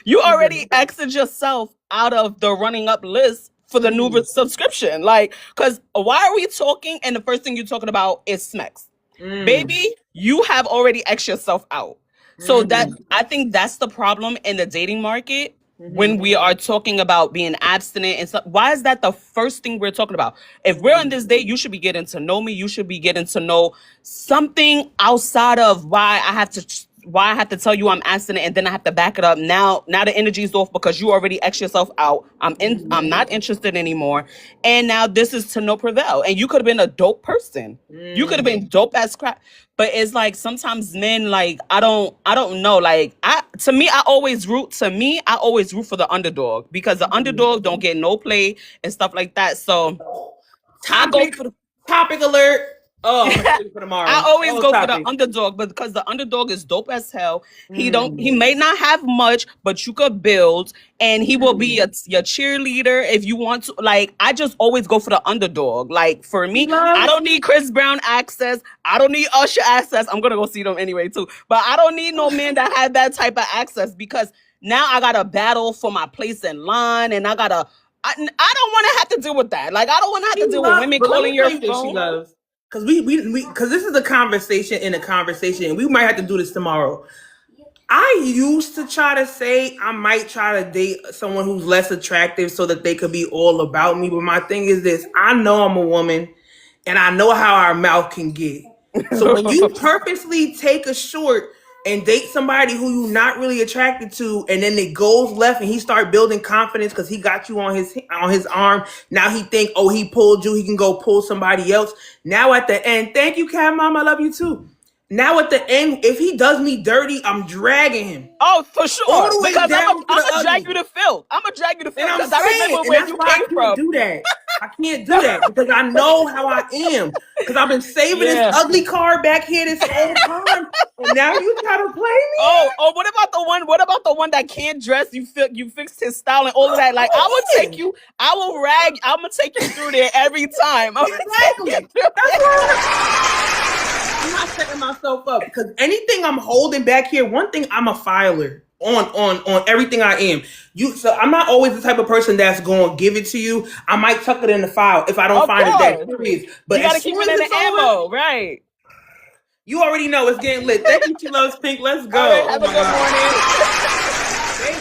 you already exited yourself out of the running up list for the new subscription. Like, because why are we talking and the first thing you're talking about is Smex? Baby, you have already X yourself out. So I think that's the problem in the dating market. When we are talking about being abstinent and stuff, why is that the first thing we're talking about? If we're on this date, you should be getting to know me. You should be getting to know something outside of why I have to tell you I'm abstinent and then I have to back it up. Now the energy's off because you already X yourself out. I'm not interested anymore. And now this is to no prevail. And you could have been a dope person. You could have been dope as crap. But it's like sometimes men, like, I don't know. Like, I always root for the underdog because the underdog don't get no play and stuff like that. So topic alert. For tomorrow. I always go for the underdog, but because the underdog is dope as hell. He may not have much, but you could build, and he will be your cheerleader if you want to. Like, I just always go for the underdog. Like, for me, I don't need Chris Brown access. I don't need Usher access. I'm gonna go see them anyway too, but I don't need no man that had that type of access because now I gotta battle for my place in line, and I don't want to have to deal with that. Like, I don't want to have to deal with women calling your phone. Because because this is a conversation, and we might have to do this tomorrow. I used to try to say I might try to date someone who's less attractive so that they could be all about me. But my thing is this: I know I'm a woman, and I know how our mouth can get. So when you purposely take a short and date somebody who you're not really attracted to, and then it goes left, and he start building confidence because he got you on his arm. Now he think, he pulled you, he can go pull somebody else. Now at the end, thank you, Cat Mom, I love you too. Now at the end, if he does me dirty, I'm dragging him. Oh, for sure. All the way because down I'm gonna drag you to filth. I'm gonna drag you to filth because I remember where you came from. Do that. I can't do that because I know how I am. Because I've been saving this ugly card back here this whole time, and now you try to play me. Oh, what about the one that can't dress? You fixed his style and all of that. Like, I'm gonna take you through there every time. Exactly. That's why I'm not setting myself up because anything I'm holding back here, one thing, I'm a filer on everything I am. So I'm not always the type of person that's going to give it to you. I might tuck it in the file if I don't find it that serious. But you got to keep it in the ammo, right? You already know it's getting lit. Thank you, She Loves Pink. Let's go. All right, have a good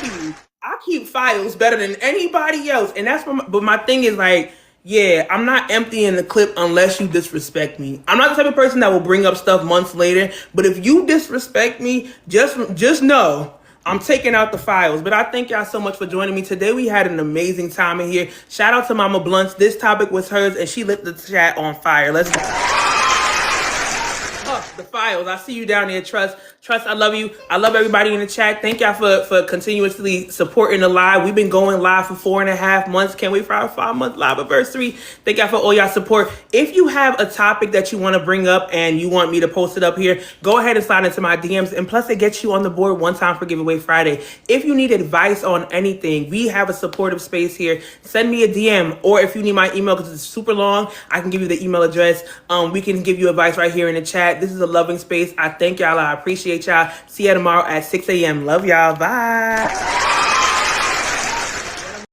morning. Baby, I keep files better than anybody else. And that's what but my thing is, like, Yeah, I'm not emptying the clip unless you disrespect me. I'm not the type of person that will bring up stuff months later, but if you disrespect me, just know I'm taking out the files. But I thank y'all so much for joining me today. We had an amazing time in here. Shout out to Mama Blunts. This topic was hers and she lit the chat on fire. Let's go. The files. I see you down there, Trust. Trust, I love you. I love everybody in the chat. Thank y'all for continuously supporting the live. We've been going live for 4.5 months. Can't wait for our 5-month live anniversary. Thank y'all for all y'all support. If you have a topic that you want to bring up and you want me to post it up here, go ahead and slide into my DMs. And plus, it gets you on the board one time for Giveaway Friday. If you need advice on anything, we have a supportive space here. Send me a DM, or if you need my email because it's super long, I can give you the email address. We can give you advice right here in the chat. This is a loving space. I thank y'all. I appreciate y'all. See you tomorrow at 6 a.m. Love y'all. Bye.